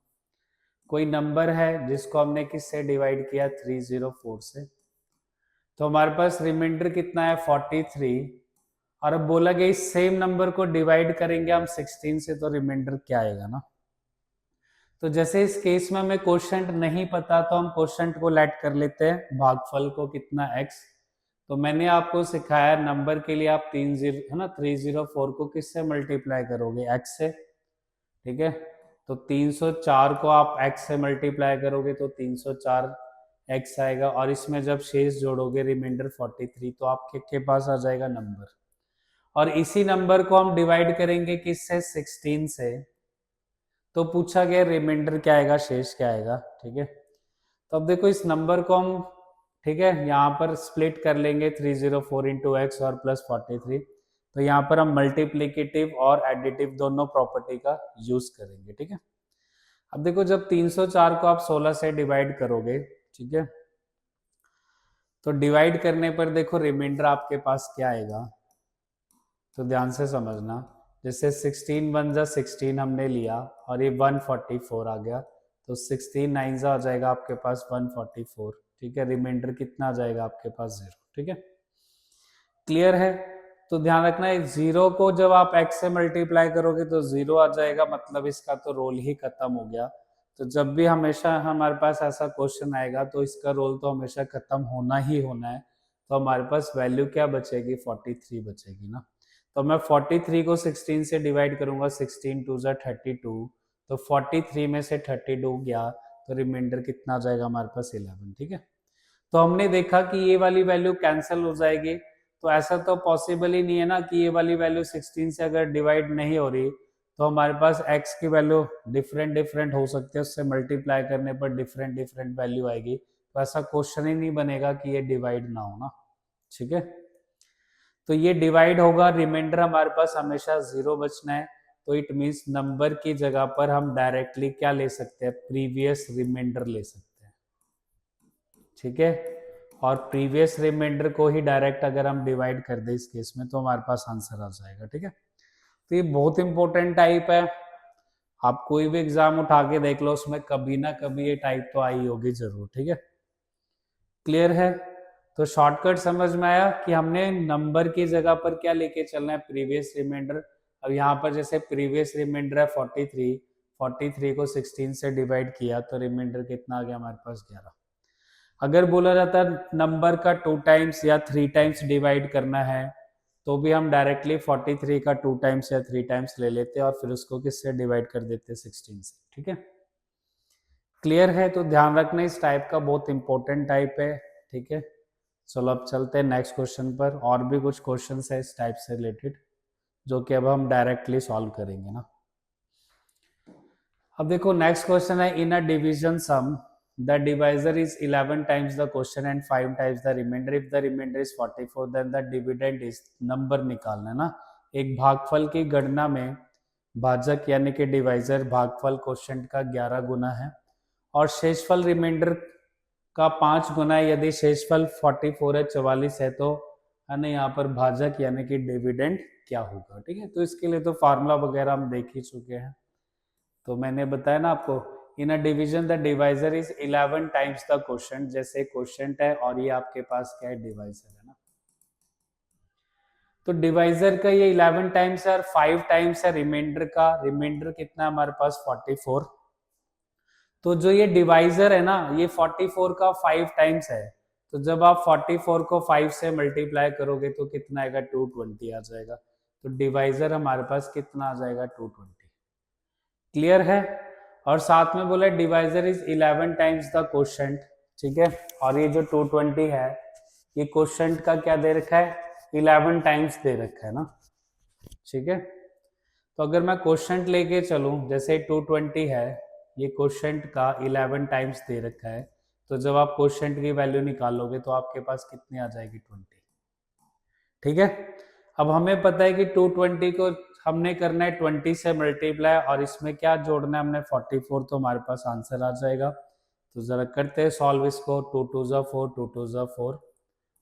Speaker 1: कोई नंबर है जिसको हमने किससे डिवाइड किया 304 से, तो हमारे पास रिमाइंडर कितना है 43, और अब बोला गया इस सेम नंबर को डिवाइड करेंगे हम 16 से, तो रिमाइंडर क्या आएगा ना। तो जैसे इस केस में हमें क्वोशंट नहीं पता तो हम क्वोशंट को लेट कर लेते हैं भागफल को कितना x। तो मैंने आपको सिखाया नंबर के लिए आप 30 है ना 304 को किससे मल्टीप्लाई करोगे x से। ठीक है, तो 304 को आप x से मल्टीप्लाई करोगे तो 304 x आएगा, और इसमें जब शेष जोड़ोगे रिमाइंडर 43 तो आपके के पास आ जाएगा नंबर, और इसी नंबर को हम डिवाइड करेंगे किससे 16 से, तो पूछा गया रिमाइंडर क्या आएगा, शेष क्या आएगा। ठीक है, तो अब देखो इस नंबर को हम, ठीक है, यहाँ पर स्प्लिट कर लेंगे 304 इंटू एक्स और प्लस 43, तो यहाँ पर हम मल्टीप्लीकेटिव और एडिटिव दोनों प्रॉपर्टी का यूज करेंगे। ठीक है, अब देखो जब 304 को आप 16 से डिवाइड करोगे, ठीक है, तो डिवाइड करने पर देखो रिमाइंडर आपके पास क्या आएगा, तो ध्यान से समझना। जैसे 16 वन जा 16 हमने लिया और ये 144 आ गया, तो 16 9 जा आ जाएगा आपके पास 144। ठीक है, रिमाइंडर कितना आ जाएगा आपके पास 0। ठीक है, क्लियर है। तो ध्यान रखना है जीरो को जब आप x से मल्टीप्लाई करोगे तो 0 आ जाएगा, मतलब इसका तो रोल ही खत्म हो गया। तो जब भी हमेशा हमारे पास ऐसा क्वेश्चन आएगा तो इसका रोल तो हमेशा खत्म होना ही होना है, तो हमारे पास वैल्यू क्या बचेगी 43 बचेगी ना। तो मैं 43 को 16 से डिवाइड करूंगा, 16 टू जा 32, तो 43 में से 32 गया तो रिमाइंडर कितना आ जाएगा हमारे पास 11। ठीक है, तो हमने देखा कि ये वाली वैल्यू कैंसिल हो जाएगी, तो ऐसा तो पॉसिबल ही नहीं है ना कि ये वाली वैल्यू 16 से अगर डिवाइड नहीं हो रही तो हमारे पास x की वैल्यू डिफरेंट डिफरेंट हो सकती है, उससे मल्टीप्लाई करने पर डिफरेंट डिफरेंट वैल्यू आएगी, तो ऐसा क्वेश्चन ही नहीं बनेगा कि ये डिवाइड ना हो ना। ठीक है, तो ये डिवाइड होगा, रिमाइंडर हमारे पास हमेशा 0 बचना है, तो इट मीन्स नंबर की जगह पर हम डायरेक्टली क्या ले सकते हैं, प्रीवियस रिमाइंडर ले सकते हैं। ठीक है, और प्रीवियस रिमाइंडर को ही डायरेक्ट अगर हम डिवाइड कर दे इस केस में तो हमारे पास आंसर आ जाएगा। ठीक है, तो ये बहुत इंपॉर्टेंट टाइप है, आप कोई भी एग्जाम उठा के देख लो उसमें कभी ना कभी ये टाइप तो आई होगी जरूर। ठीक है, क्लियर है। तो शॉर्टकट समझ में आया कि हमने नंबर की जगह पर क्या लेके चलना है, प्रीवियस रिमाइंडर। अब यहाँ पर जैसे प्रीवियस रिमाइंडर है 43, 43 को 16 से डिवाइड किया तो रिमाइंडर कितना आ गया हमारे पास 11। अगर बोला जाता नंबर का 2 टाइम्स या 3 टाइम्स डिवाइड करना है तो भी हम डायरेक्टली 43 का 2 टाइम्स या 3 टाइम्स ले लेते और फिर उसको किससे डिवाइड कर देते 16 से। ठीक है, क्लियर है। तो ध्यान रखना इस टाइप का बहुत इंपॉर्टेंट टाइप है। ठीक है, चलो अब चलते हैं नेक्स्ट क्वेश्चन पर, और भी कुछ क्वेश्चन है इस टाइप से रिलेटेड जो कि अब हम डायरेक्टली सॉल्व करेंगे ना। अब देखो नेक्स्ट क्वेश्चन है, in a division sum the divisor is 11 times the quotient and 5 times the remainder. if the remainder is 44 then the dividend is, number निकालना है ना। एक भागफल की गणना में भाजक यानी कि डिवाइजर भागफल क्वोशिएंट का 11 गुना है और शेषफल रिमाइंडर का 5 गुना है। यदि शेषफल 44 है 44 है तो है ना यहाँ पर भाजक यानी कि डिविडेंड क्या होगा। ठीक है, तो इसके लिए तो फार्मूला वगैरह हम देख ही चुके हैं, तो मैंने बताया ना आपको, in a division the divisor is 11 times the quotient. जैसे क्वोशिएंट है और ये आपके पास क्या है, डिवाइजर है ना, तो डिवाइजर का ये 11 टाइम्स है और 5 टाइम्स है रिमाइंडर का। रिमाइंडर कितना है हमारे पास 44, तो जो ये डिवाइजर है ना ये 44 का 5 टाइम्स है, तो जब आप 44 को 5 से मल्टीप्लाई करोगे तो कितना आएगा, 220 आ जाएगा। तो डिवाइजर हमारे पास कितना आ जाएगा, 220। क्लियर है। और साथ में बोला divisor is 11 times the quotient, ठीक है। और ये जो 220 है ये कोशेंट का क्या दे रखा है, 11 टाइम्स दे रखा है ना, ठीक है। तो अगर मैं कोशेंट लेके चलूं, जैसे 220 है, ये कोशेंट का 11 टाइम्स दे रखा है, तो जब आप कोशेंट की वैल्यू निकालोगे तो आपके पास कितनी आ जाएगी, 20, ठीक है। अब हमें पता है कि 220 को हमने करना है 20 से मल्टीप्लाई, और इसमें क्या जोड़ना है हमने, 44, तो हमारे पास आंसर आ जाएगा। तो जरा करते हैं सॉल्व इसको, 2 2 जा 4, 2 2 जा 4,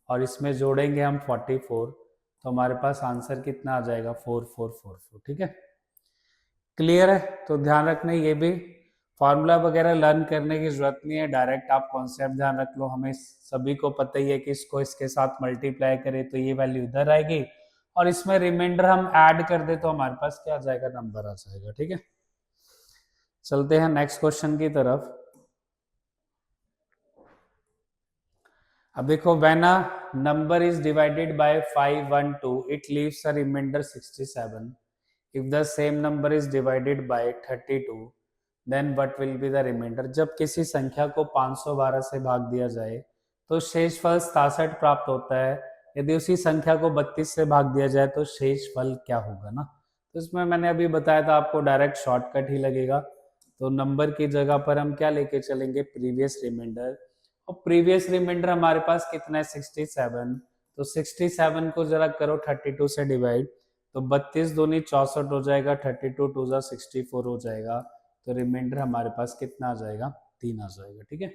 Speaker 1: और इसमें जोड़ेंगे हम 44, तो हमारे पास आंसर कितना आ जाएगा, 4444, ठीक है। क्लियर है। तो ध्यान रखना ये भी फार्मूला वगैरह लर्न करने की जरूरत नहीं है, डायरेक्ट आप कॉन्सेप्ट ध्यान रख लो। हमें सभी को पता ही है कि इसको इसके साथ मल्टीप्लाई करें तो ये वैल्यू इधर आएगी, और इसमें रिमाइंडर हम ऐड कर दे तो हमारे पास क्या आ जाएगा, नंबर आ जाएगा, ठीक है। चलते हैं नेक्स्ट क्वेश्चन की तरफ। अब देखो, when a number is divided by 512 it leaves a remainder 67। If the same number is divided by 32 then what will be the remainder. जब किसी संख्या को 512 से भाग दिया जाए तो शेषफल 67 प्राप्त होता है। यदि उसी संख्या को 32 से भाग दिया जाए तो शेषफल क्या होगा ना। तो इसमें मैंने अभी बताया था आपको डायरेक्ट शॉर्टकट ही लगेगा। तो नंबर की जगह पर हम क्या लेके चलेंगे, प्रीवियस रिमाइंडर। और प्रीवियस रिमाइंडर हमारे पास कितना है, 67। तो 67 को जरा करो 32 से डिवाइड, तो 32 दूनी 64 हो जाएगा, 32 टू जा 64 हो जाएगा। तो रिमाइंडर हमारे पास कितना आ जाएगा, 3 आ जाएगा, ठीक है।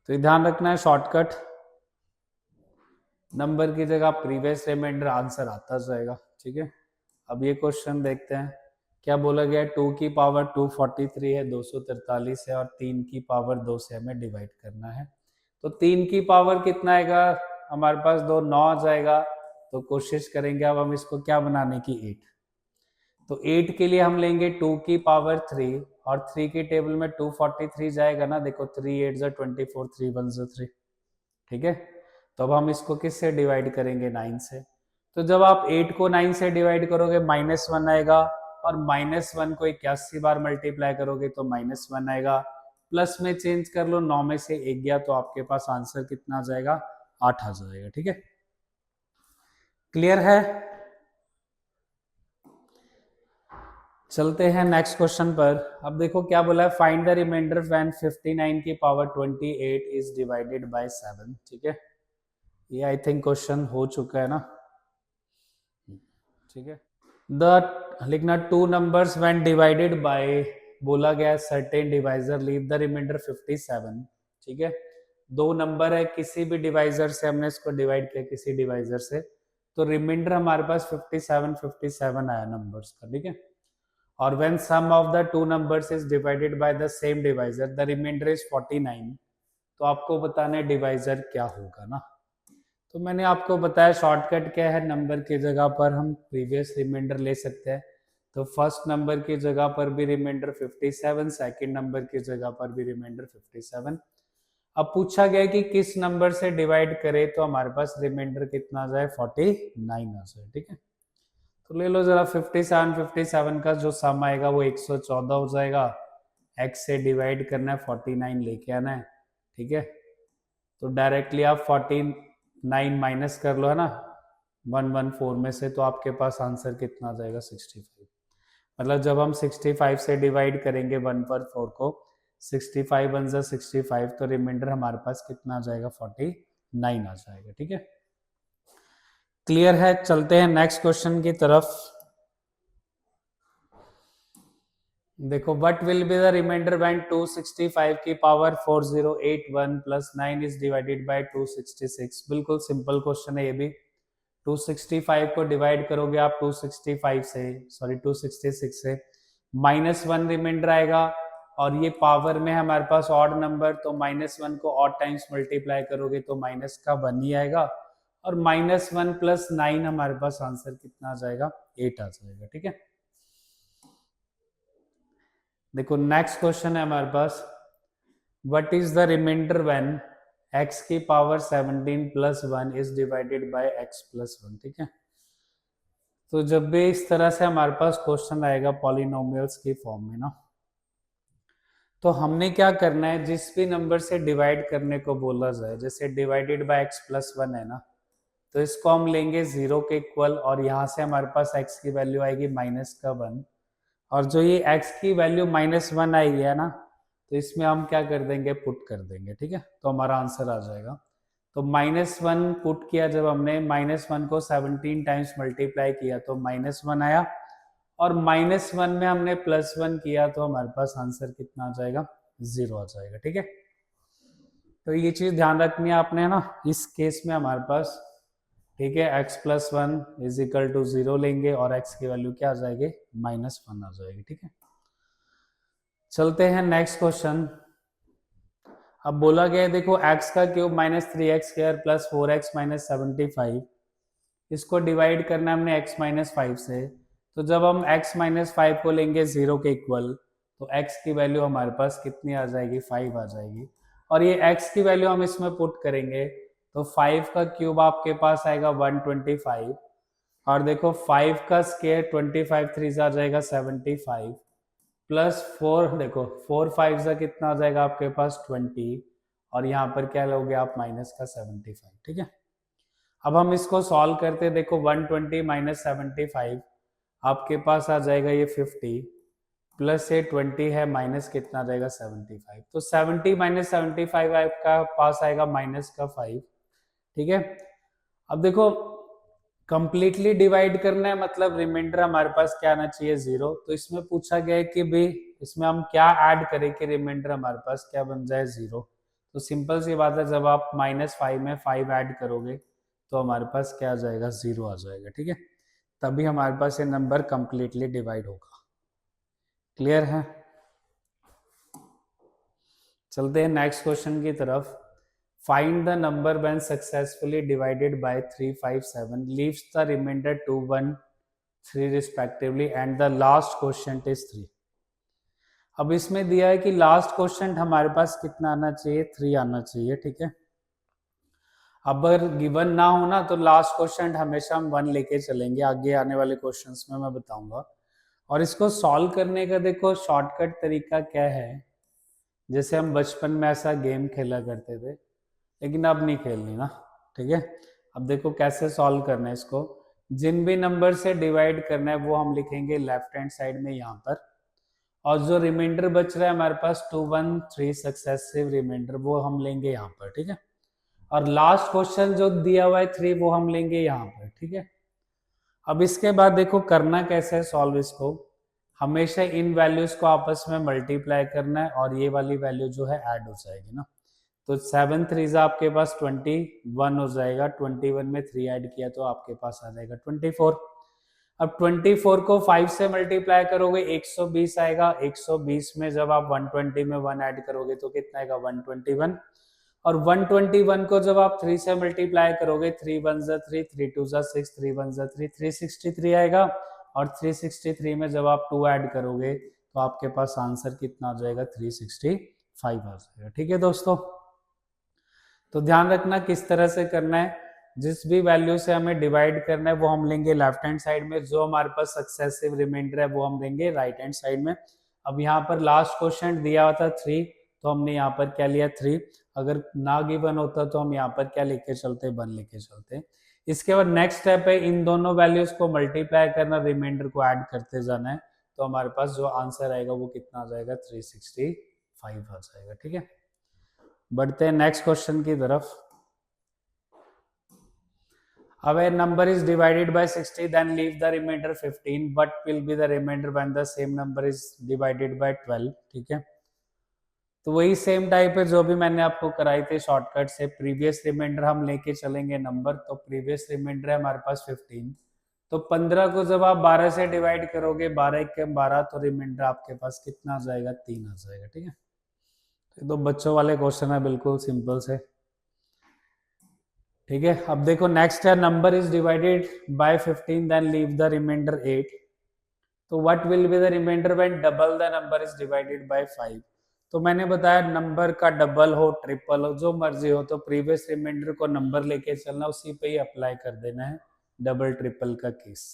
Speaker 1: तो ये ध्यान रखना है, शॉर्टकट नंबर की जगह प्रीवियस रिमाइंडर, आंसर आता जाएगा, ठीक है। अब ये क्वेश्चन देखते हैं, क्या बोला गया, 2 की पावर 243 है, 243 है, और 3 की पावर 2 से हमें डिवाइड करना है। तो 3 की पावर कितना आएगा हमारे पास, 2 9 आ जाएगा। तो कोशिश करेंगे अब हम इसको क्या बनाने की, 8। तो 8 के लिए हम लेंगे 2 की पावर 3, और 3 की टेबल में 243 जाएगा ना, देखो 3 8 जा 24, 3 1 जा 3, ठीक है। तो अब हम इसको किससे डिवाइड करेंगे, 9 से। तो जब आप 8 को 9 से डिवाइड करोगे -1 आएगा, और -1 को 81 बार मल्टीप्लाई करोगे तो -1 आएगा। प्लस में चेंज कर लो, 9 में से 1 गया तो आपके पास आंसर कितना आ जाएगा, 8 आ जाएगा, ठीक है। क्लियर है। चलते हैं नेक्स्ट क्वेश्चन पर। अब देखो क्या बोला है, फाइंड द रिमाइंडर व्हेन 59 की पावर 28 इज डिवाइडेड बाय 7, ठीक है। ये आई थिंक क्वेश्चन हो चुका है ना, ठीक है। द लिखना, two numbers when divided by, बोला गया certain divisor leave the remainder 57, ठीक है। दो नंबर है, किसी भी डिवाइजर से हमने इसको डिवाइड किया, किसी डिवाइजर से, तो रिमाइंडर हमारे पास 57 57 आया नंबर्स का, ठीक है। और when sum of the two numbers is divided by the same divisor the remainder is 49। तो आपको बताना है डिवाइजर क्या होगा ना। तो मैंने आपको बताया शॉर्टकट क्या है, नंबर की जगह पर हम प्रीवियस रिमाइंडर ले सकते हैं। तो फर्स्ट नंबर की जगह पर भी रिमाइंडर 57, सेकंड नंबर की जगह पर भी रिमाइंडर 57। अब पूछा गया कि किस नंबर से डिवाइड करें तो हमारे पास रिमाइंडर कितना आ जाए, 49 आ जाए, ठीक है। तो ले लो जरा 57 57 का जो सम आएगा वो 114 हो जाएगा। x से डिवाइड करना है, 49 लेके आना है, ठीक है। तो डायरेक्टली आप 49 माइनस कर लो, है ना, 114 में से, तो आपके पास आंसर कितना आ जाएगा, 65। मतलब जब हम 65 से डिवाइड करेंगे 1/4 को, 65 वन जा 65, तो रिमाइंडर हमारे पास कितना आ जाएगा, 49 आ जाएगा, ठीक है। क्लियर है। चलते हैं नेक्स्ट क्वेश्चन की तरफ। देखो, what will be the remainder when 265 की power 4081 plus 9 is divided by 266। बिल्कुल सिंपल क्वेश्चन है ये भी। 265 को डिवाइड करोगे आप 265 से, सॉरी 266 से, -1 रिमाइंडर आएगा, और ये पावर में हमारे पास ऑड नंबर, तो -1 को ऑड टाइम्स मल्टीप्लाई करोगे तो माइनस का 1 ही आएगा, और -1 प्लस 9 हमारे पास आंसर कितना आ जाएगा, 8 आ जाएगा, ठीक है। देखो नेक्स्ट क्वेश्चन है हमारे पास, what is the remainder when x की power 17 plus 1 is divided by x plus 1, ठीक है। तो जब भी इस तरह से हमारे पास क्वेश्चन आएगा पॉलिनोमियल्स की फॉर्म में ना, तो हमने क्या करना है, जिस भी नंबर से डिवाइड करने को बोला जाए, जैसे डिवाइडेड बाय x प्लस 1 है ना, तो इसको हम लेंगे 0 के इक्वल, और यहाँ से हमारे पास x की वैल्यू आएगी -1, और जो ये x की वैल्यू -1 आएगी है ना, तो इसमें हम क्या कर देंगे, पुट कर देंगे, ठीक है। तो हमारा आंसर आ जाएगा। तो -1 पुट किया, जब हमने -1 को 17 टाइम्स मल्टीप्लाई किया तो -1 आया, और -1 में हमने +1 किया तो हमारे पास आंसर कितना आ जाएगा, 0 आ जाएगा, ठीक है। तो ये चीज ध्यान रखनी है आपने ना, इस केस में हमारे पास, ठीक है, x plus 1 is equal to 0 लेंगे, और x की वैल्यू क्या आ जाएगी, -1 आ जाएगी, ठीक है। चलते हैं नेक्स्ट क्वेश्चन। अब बोला गया है, देखो x का क्यूब -3x² प्लस 4x - 75, इसको डिवाइड करना है हमने x - 5 से। तो जब हम x - 5 को लेंगे 0 के इक्वल, तो x की वैल्यू हमारे पास कितनी आ जाएगी, 5 आ जाएगी, और ये x की वैल्यू हम इसमें पुट करेंगे, तो 5 का क्यूब आपके पास आएगा 125, और देखो 5 का स्क्वायर 25 3 आ जाएगा 75, प्लस 4, देखो 4 5 से कितना आ जाएगा आपके पास 20, और यहाँ पर क्या लोगे आप, माइनस का 75, ठीक है। अब हम इसको सॉल्व करते, देखो 120 - 75 आपके पास आ जाएगा ये 50, प्लस ये 20 है, माइनस कितना आ जाएगा 75, तो 70 - 75 आपका पास आएगा -5, ठीक है। अब देखो कंप्लीटली डिवाइड करना है, मतलब रिमाइंडर हमारे पास क्या आना चाहिए, 0। तो इसमें पूछा गया है कि भाई इसमें हम क्या ऐड करें कि रिमाइंडर हमारे पास क्या बन जाए, 0। तो सिंपल सी बात है, जब आप -5 में 5 ऐड करोगे तो हमारे पास क्या आ जाएगा, 0 आ जाएगा, ठीक है। तभी हमारे पास ये नंबर कंप्लीटली डिवाइड होगा। क्लियर है। चलते हैं नेक्स्ट क्वेश्चन की तरफ। Find the number when successfully divided by 3, 5, 7 leaves the remainder 2, 1, 3 respectively and the last quotient is 3। अब इसमें दिया है कि लास्ट क्वेश्चन हमारे पास कितना आना चाहिए, 3 आना चाहिए, ठीक है। अब अगर गिवन ना हो ना, तो लास्ट क्वेश्चन हमेशा हम 1 लेके चलेंगे, आगे आने वाले क्वेश्चंस में मैं बताऊंगा। और इसको सॉल्व करने का देखो शॉर्टकट तरीका क्या है, जैसे हम बचपन में ऐसा गेम खेला करते थे, लेकिन अब नहीं खेलनी ना, ठीक है। अब देखो कैसे सॉल्व करना है इसको, जिन भी नंबर से डिवाइड करना है वो हम लिखेंगे लेफ्ट हैंड साइड में यहाँ पर, और जो रिमाइंडर बच रहा है हमारे पास 2, 1, 3 सक्सेसिव रिमाइंडर, वो हम लेंगे यहाँ पर, ठीक है। और लास्ट क्वेश्चन जो दिया हुआ है 3, वो हम लेंगे यहाँ पर, ठीक है। अब इसके बाद देखो करना कैसे है सॉल्व इसको, हमेशा इन वैल्यूज को आपस में मल्टीप्लाई करना है, और ये वाली वैल्यू जो है ऐड हो जाएगी ना। तो 7 3 आपके पास 21 हो जाएगा, 21 में 3 ऐड किया तो आपके पास आ जाएगा 24। अब 24 को 5 से मल्टीप्लाई करोगे 120 आएगा, 120 में जब आप 120 में 1 ऐड करोगे तो कितना आएगा, 121। और 121 को जब आप 3 से मल्टीप्लाई करोगे, 3 1 जा 3, 3 2 जा 6, 3 1 जा 3, 363 आएगा, और 363 में जब आप 2 ऐड करोगे तो आपके पास आंसर कितना आ जाएगा, 365 आ जाएगा, ठीक है दोस्तों। तो ध्यान रखना किस तरह से करना है, जिस भी वैल्यू से हमें डिवाइड करना है वो हम लेंगे लेफ्ट हैंड साइड में, जो हमारे पास सक्सेसिव रिमाइंडर है वो हम लेंगे राइट हैंड साइड में। अब यहाँ पर लास्ट क्वेश्चन दिया हुआ था 3, तो हमने यहाँ पर क्या लिया 3, अगर ना गिवन होता तो हम यहाँ पर क्या लेके चलते, 1 लेके चलते। इसके बाद नेक्स्ट स्टेप है इन दोनों वैल्यूज को मल्टीप्लाई करना, रिमाइंडर को ऐड करते जाना है, तो हमारे पास जो आंसर आएगा वो कितना आ जाएगा, 365 आ जाएगा, ठीक है। बढ़ते हैं नेक्स्ट क्वेश्चन की तरफ। अब a number is divided by 60 then leave the remainder 15, what will be the remainder when the same number is divided by 12, ठीक है। तो वही सेम टाइप है जो भी मैंने आपको कराई थी शॉर्टकट से, प्रीवियस रिमाइंडर हम लेके चलेंगे नंबर, तो प्रीवियस रिमाइंडर है हमारे पास 15, तो 15 को जब आप 12 से डिवाइड करोगे, 12 के 12, तो रिमाइंडर आपके पास कितना आ जाएगा, 3 आ जाएगा, ठीक है। तो बच्चों वाले क्वेश्चन है, बिल्कुल सिंपल से, ठीक है। अब देखो नेक्स्ट है, number is divided by 15 then leave the remainder 8, तो what will be the remainder when double the number is divided by 5। तो मैंने बताया नंबर का डबल हो ट्रिपल हो जो मर्जी हो, तो प्रीवियस रिमाइंडर को नंबर लेके चलना, उसी पे ही अप्लाई कर देना है डबल ट्रिपल का केस।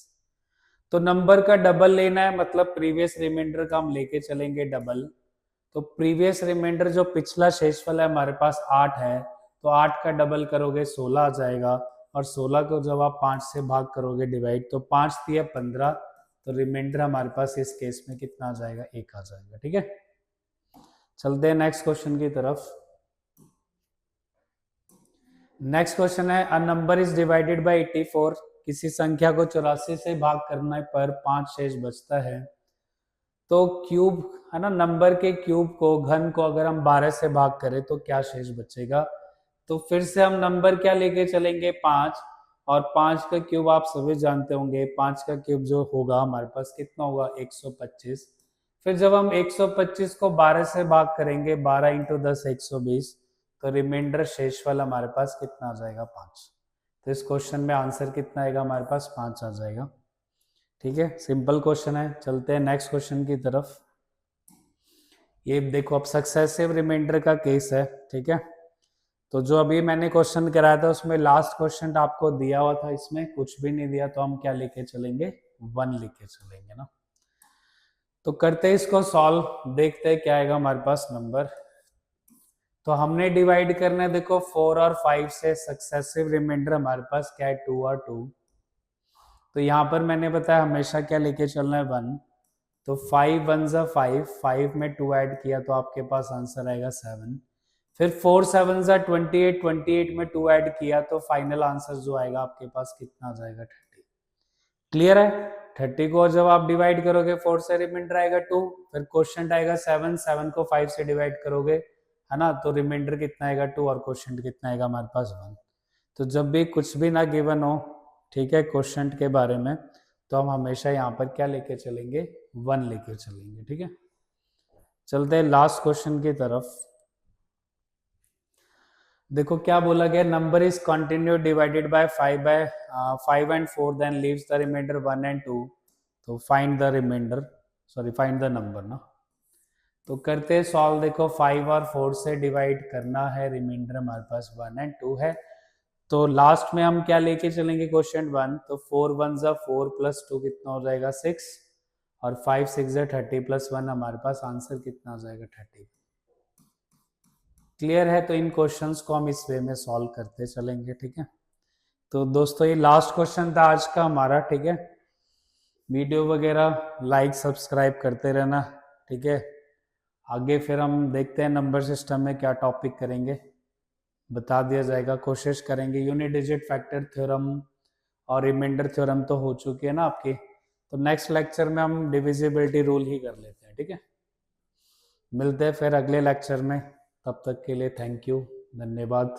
Speaker 1: तो नंबर का डबल लेना है मतलब प्रीवियस रिमाइंडर का हम लेके चलेंगे डबल। तो प्रीवियस रिमाइंडर जो पिछला शेषफल है हमारे पास 8 है, तो 8 का डबल करोगे 16 आ जाएगा, और 16 को जब आप 5 से भाग करोगे डिवाइड, तो 5 दिया 15, तो रिमाइंडर हमारे पास इस केस में कितना आ जाएगा, 1 आ जाएगा। ठीक है, चलते हैं नेक्स्ट क्वेश्चन की तरफ। नेक्स्ट क्वेश्चन है, अ नंबर इज डिवाइडेड बाय 84, किसी संख्या को 84 से भाग करने पर 5 शेष बचता है। तो क्यूब है ना, नंबर के क्यूब को, घन को अगर हम 12 से भाग करें तो क्या शेष बचेगा। तो फिर से हम नंबर क्या लेके चलेंगे, 5, और 5 का क्यूब आप सभी जानते होंगे, 5 का क्यूब जो होगा हमारे पास कितना होगा, 125। फिर जब हम 125 को 12 से भाग करेंगे, 12 इंटू 10 120, तो रिमाइंडर शेषफल हमारे पास कितना आ जाएगा, 5। तो इस क्वेश्चन में आंसर कितना आएगा हमारे पास, 5 आ जाएगा। ठीक है, सिंपल क्वेश्चन है। चलते हैं नेक्स्ट क्वेश्चन की तरफ। ये देखो अब सक्सेसिव रिमाइंडर का केस है। ठीक है, तो जो अभी मैंने क्वेश्चन कराया था उसमें लास्ट क्वेश्चन आपको दिया हुआ था, इसमें कुछ भी नहीं दिया, तो हम क्या लेके चलेंगे, 1 लेके चलेंगे ना। तो करते हैं इसको सॉल्व, देखते हैं क्या आएगा हमारे पास नंबर। तो हमने डिवाइड करना है, देखो 4 और 5 से, सक्सेसिव रिमाइंडर हमारे पास क्या है, 2 और 2। तो यहाँ पर मैंने बताया हमेशा क्या लेके चलना है, 1। तो 5 1 जा 5, 5 में 2 ऐड किया तो आपके पास आंसर आएगा 7। फिर 4 7 जा 28, 28 में 2 ऐड किया तो फाइनल आंसर जो आएगा आपके पास कितना आ जाएगा, 30। क्लियर है, 30 को जब आप डिवाइड करोगे 4 से रिमाइंडर आएगा 2, फिर क्वेश्चन आएगा 7, 7 को 5 से डिवाइड करोगे, है ना, तो रिमाइंडर कितना आएगा 2, और क्वेश्चन कितना आएगा हमारे पास 1। तो जब भी कुछ भी ना गिवन हो, ठीक है, क्वेश्चन के बारे में, तो हम हमेशा यहाँ पर क्या लेके चलेंगे, 1 लेके चलेंगे। ठीक है, चलते हैं लास्ट क्वेश्चन की तरफ। देखो क्या बोला गया, number is continue divided by 5 and 4 then leaves the remainder 1 and 2। तो find the remainder, sorry find the number ना। तो करते हैं सॉल्व। देखो 5 और 4 से डिवाइड करना है, रिमाइंडर हमारे पास 1 एंड 2 है, तो लास्ट में हम क्या लेके चलेंगे, क्वेश्चन 1। तो 4 1 जा 4 प्लस 2 कितना हो जाएगा, 6, और 5 6 जा 30 प्लस 1 हमारे पास आंसर कितना आ जाएगा, 30। क्लियर है, तो इन क्वेश्चंस को हम इस वे में सॉल्व करते चलेंगे। ठीक है, तो दोस्तों ये लास्ट क्वेश्चन था आज का हमारा। ठीक है, वीडियो वगैरह लाइक सब्सक्राइब करते रहना। ठीक है, आगे फिर हम देखते हैं नंबर सिस्टम में क्या टॉपिक करेंगे, बता दिया जाएगा, कोशिश करेंगे। यूनिट डिजिट फैक्टर थ्योरम और रिमाइंडर थ्योरम तो हो चुकी है ना आपकी, तो नेक्स्ट लेक्चर में हम डिविजिबिलिटी रूल ही कर लेते हैं। ठीक है, मिलते हैं फिर अगले लेक्चर में, तब तक के लिए थैंक यू, धन्यवाद।